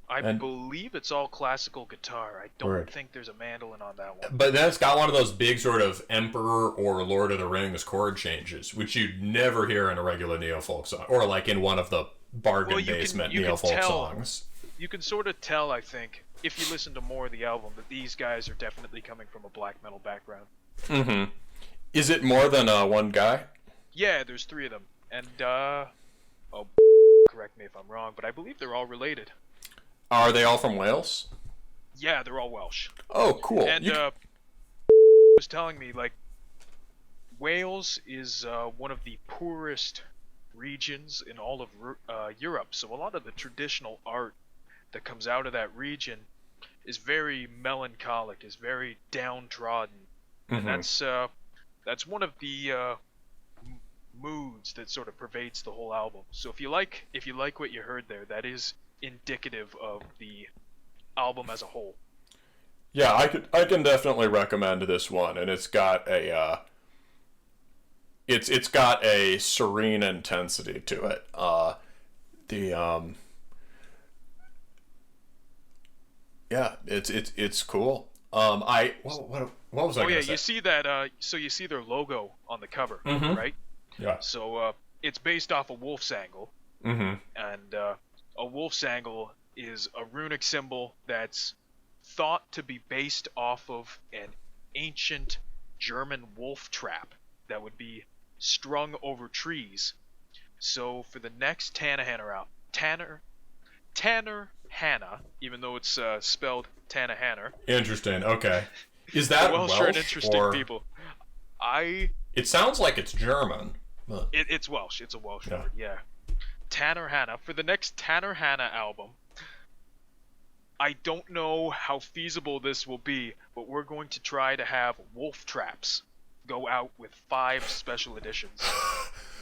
Speaker 2: I believe it's all classical guitar. I don't think there's a mandolin on that one.
Speaker 1: But then it's got one of those big sort of Emperor or Lord of the Rings chord changes, which you'd never hear in a regular neo-folk song, or like in one of the bargain basement neo-folk songs.
Speaker 2: You can sort of tell, I think, if you listen to more of the album, that these guys are definitely coming from a black metal background.
Speaker 1: Mm-hmm. Is it more than one guy?
Speaker 2: Yeah, there's 3 of them, and oh, correct me if I'm wrong, but I believe they're all related.
Speaker 1: Are they all from Wales?
Speaker 2: Yeah, they're all Welsh.
Speaker 1: Oh, cool.
Speaker 2: And was telling me, like, Wales is one of the poorest regions in all of Europe, so a lot of the traditional art that comes out of that region is very melancholic, is very downtrodden, and that's one of the moods that sort of pervades the whole album. So if you like what you heard there, that is indicative of the album as a whole.
Speaker 1: Yeah, I can definitely recommend this one, and it's got a it's got a serene intensity to it. Yeah, it's cool. What was I gonna say?
Speaker 2: You see that so you see their logo on the cover, right?
Speaker 1: Yeah.
Speaker 2: So it's based off a wolf's angle.
Speaker 1: Mm-hmm.
Speaker 2: And a wolf's angle is a runic symbol that's thought to be based off of an ancient German wolf trap that would be strung over trees. So for the next Tanahanner Tanahanner, even though it's spelled Tanahanner.
Speaker 1: Interesting. Okay. Is that
Speaker 2: Welsh?
Speaker 1: Welsh
Speaker 2: Are an interesting people.
Speaker 1: It sounds like it's German. But...
Speaker 2: It's Welsh. It's a Welsh word. Yeah. Tanahanner. For the next Tanahanner album, I don't know how feasible this will be, but we're going to try to have wolf traps go out with 5 special editions.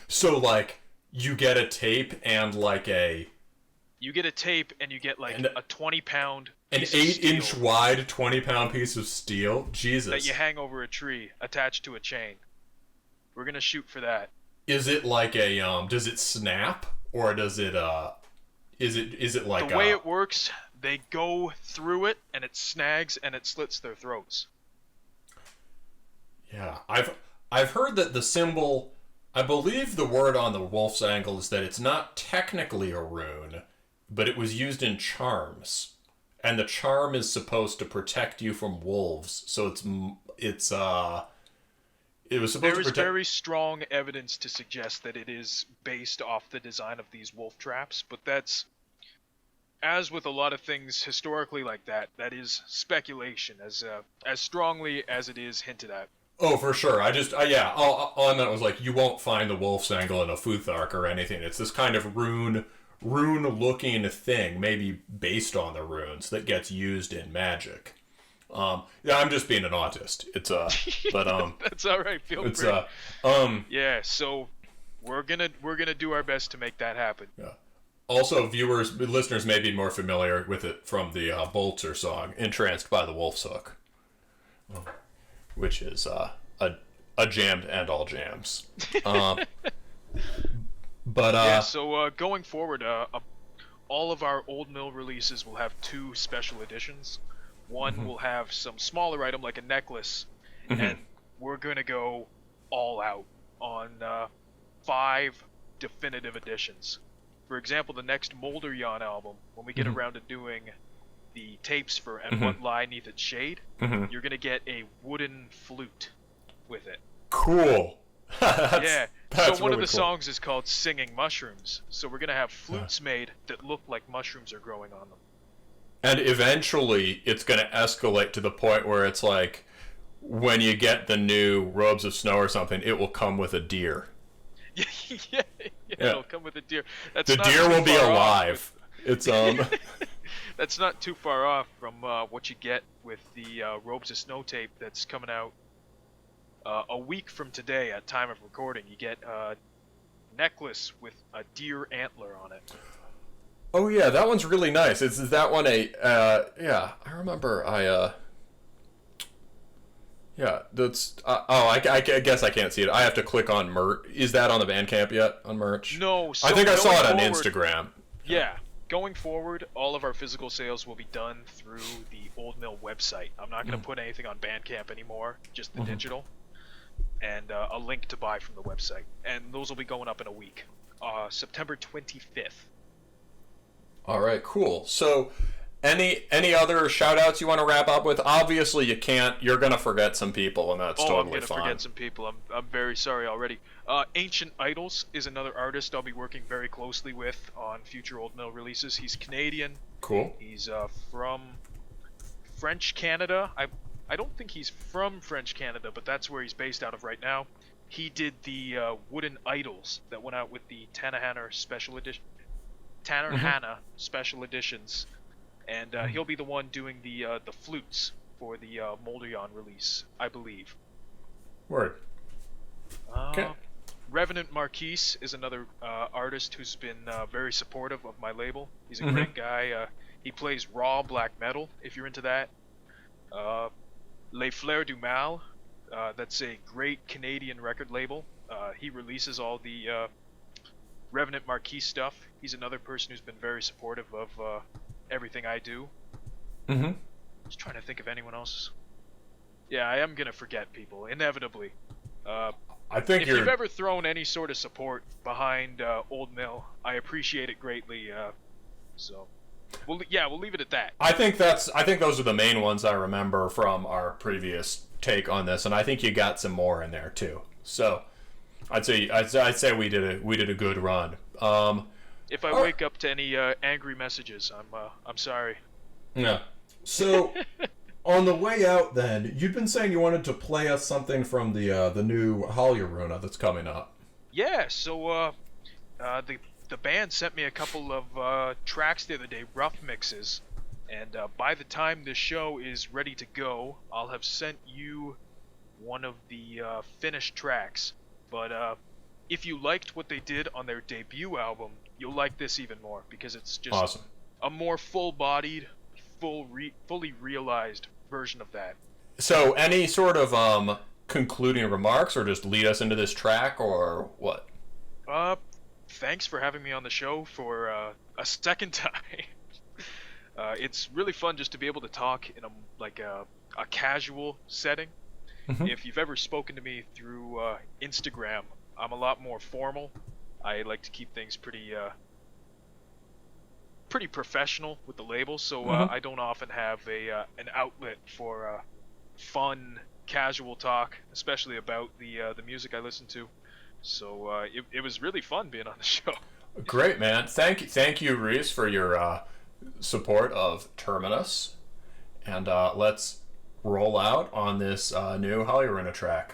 Speaker 1: So, like, you get a tape and, like,
Speaker 2: You get a tape and you get, like, a 20-pound
Speaker 1: an 8-inch wide 20-pound piece of steel? Jesus.
Speaker 2: That you hang over a tree attached to a chain. We're going to shoot for that.
Speaker 1: Is it like a, does it snap? Or does it, is it like
Speaker 2: the way it works, they go through it and it snags and it slits their throats.
Speaker 1: Yeah, I've heard that the symbol, I believe the word on the wolf's angle is that it's not technically a rune, but it was used in charms, and the charm is supposed to protect you from wolves. So it was supposed
Speaker 2: there
Speaker 1: to
Speaker 2: is
Speaker 1: protect.
Speaker 2: very strong evidence to suggest that it is based off the design of these wolf traps, but that's, as with a lot of things historically like that, that is speculation, as strongly as it is hinted at.
Speaker 1: Oh, for sure. All I meant was, like, you won't find the wolf's angle in a Futhark or anything. It's this kind of rune-looking thing, maybe based on the runes, that gets used in magic. Yeah, I'm just being an autist. It's but
Speaker 2: That's all right. Feel free. Yeah. So we're gonna do our best to make that happen.
Speaker 1: Yeah. Also, listeners may be more familiar with it from the Bolzer song, "Entranced by the Wolf's Hook," which is a jam to end all jams.
Speaker 2: So going forward, all of our old mill releases will have 2 special editions. One will have some smaller item like a necklace, and we're gonna go all out on 5 definitive editions. For example, the next Molderjan album, when we get around to doing the tapes for And What Lie Neath Its Shade, you're gonna get a wooden flute with it.
Speaker 1: Cool.
Speaker 2: That's so one
Speaker 1: really
Speaker 2: of the
Speaker 1: cool.
Speaker 2: songs is called Singing Mushrooms. So we're gonna have flutes made that look like mushrooms are growing on them.
Speaker 1: And eventually, it's going to escalate to the point where it's like, when you get the new Robes of Snow or something, it will come with a deer.
Speaker 2: yeah, it'll come with a deer.
Speaker 1: The deer will be alive. It's
Speaker 2: That's not too far off from what you get with the Robes of Snow tape that's coming out a week from today at time of recording. You get a necklace with a deer antler on it.
Speaker 1: Oh yeah, that one's really nice. Is that one I remember that's I guess I can't see it. I have to click on merch. Is that on the Bandcamp yet on merch?
Speaker 2: No, so
Speaker 1: I think I saw it on
Speaker 2: forward,
Speaker 1: Instagram.
Speaker 2: Yeah, going forward, all of our physical sales will be done through the Old Mill website. I'm not going to put anything on Bandcamp anymore, just the digital, and a link to buy from the website. And those will be going up in a week, September 25th.
Speaker 1: All right, cool. So, Any other shout outs you want to wrap up with? Obviously you can't. You're gonna forget some people, and that's totally
Speaker 2: I'm gonna
Speaker 1: fine.
Speaker 2: forget some people. I'm very sorry already. Ancient Idols is another artist I'll be working very closely with on future Old Mill releases. He's Canadian.
Speaker 1: Cool.
Speaker 2: He's from French Canada. I don't think he's from French Canada, but that's where he's based out of right now. He did the wooden idols that went out with the Tanahanner special edition. Tanahanner special editions, and he'll be the one doing the flutes for the Moldeon release, I believe.
Speaker 1: Word. Okay.
Speaker 2: Revenant Marquise is another artist who's been very supportive of my label. He's a great guy. He plays raw black metal, if you're into that. Les Fleurs du Mal, that's a great Canadian record label. He releases all the Revenant Marquise stuff. He's another person who's been very supportive of everything I do. Just trying to think of anyone else. Yeah, I am gonna forget people, inevitably.
Speaker 1: I think
Speaker 2: if you've ever thrown any sort of support behind Old Mill, I appreciate it greatly. So, we'll leave it at that.
Speaker 1: I think those are the main ones I remember from our previous take on this, and I think you got some more in there too. So, I'd say we did a good run.
Speaker 2: If I wake up to any angry messages, I'm sorry.
Speaker 1: Yeah. So, on the way out, then you've been saying you wanted to play us something from the new Haljoruna that's coming up.
Speaker 2: Yeah. So, the band sent me a couple of tracks the other day, rough mixes, and by the time this show is ready to go, I'll have sent you one of the finished tracks. But if you liked what they did on their debut album, you'll like this even more, because it's just
Speaker 1: awesome.
Speaker 2: A more full-bodied, fully realized version of that.
Speaker 1: So, any sort of concluding remarks, or just lead us into this track, or what?
Speaker 2: Thanks for having me on the show for a second time. It's really fun just to be able to talk in a casual setting. If you've ever spoken to me through Instagram, I'm a lot more formal. I like to keep things pretty professional with the label, so I don't often have an outlet for fun, casual talk, especially about the music I listen to. So it was really fun being on the show.
Speaker 1: Great, man. Thank you, Reese, for your support of Terminus, and let's roll out on this new Haljoruna track.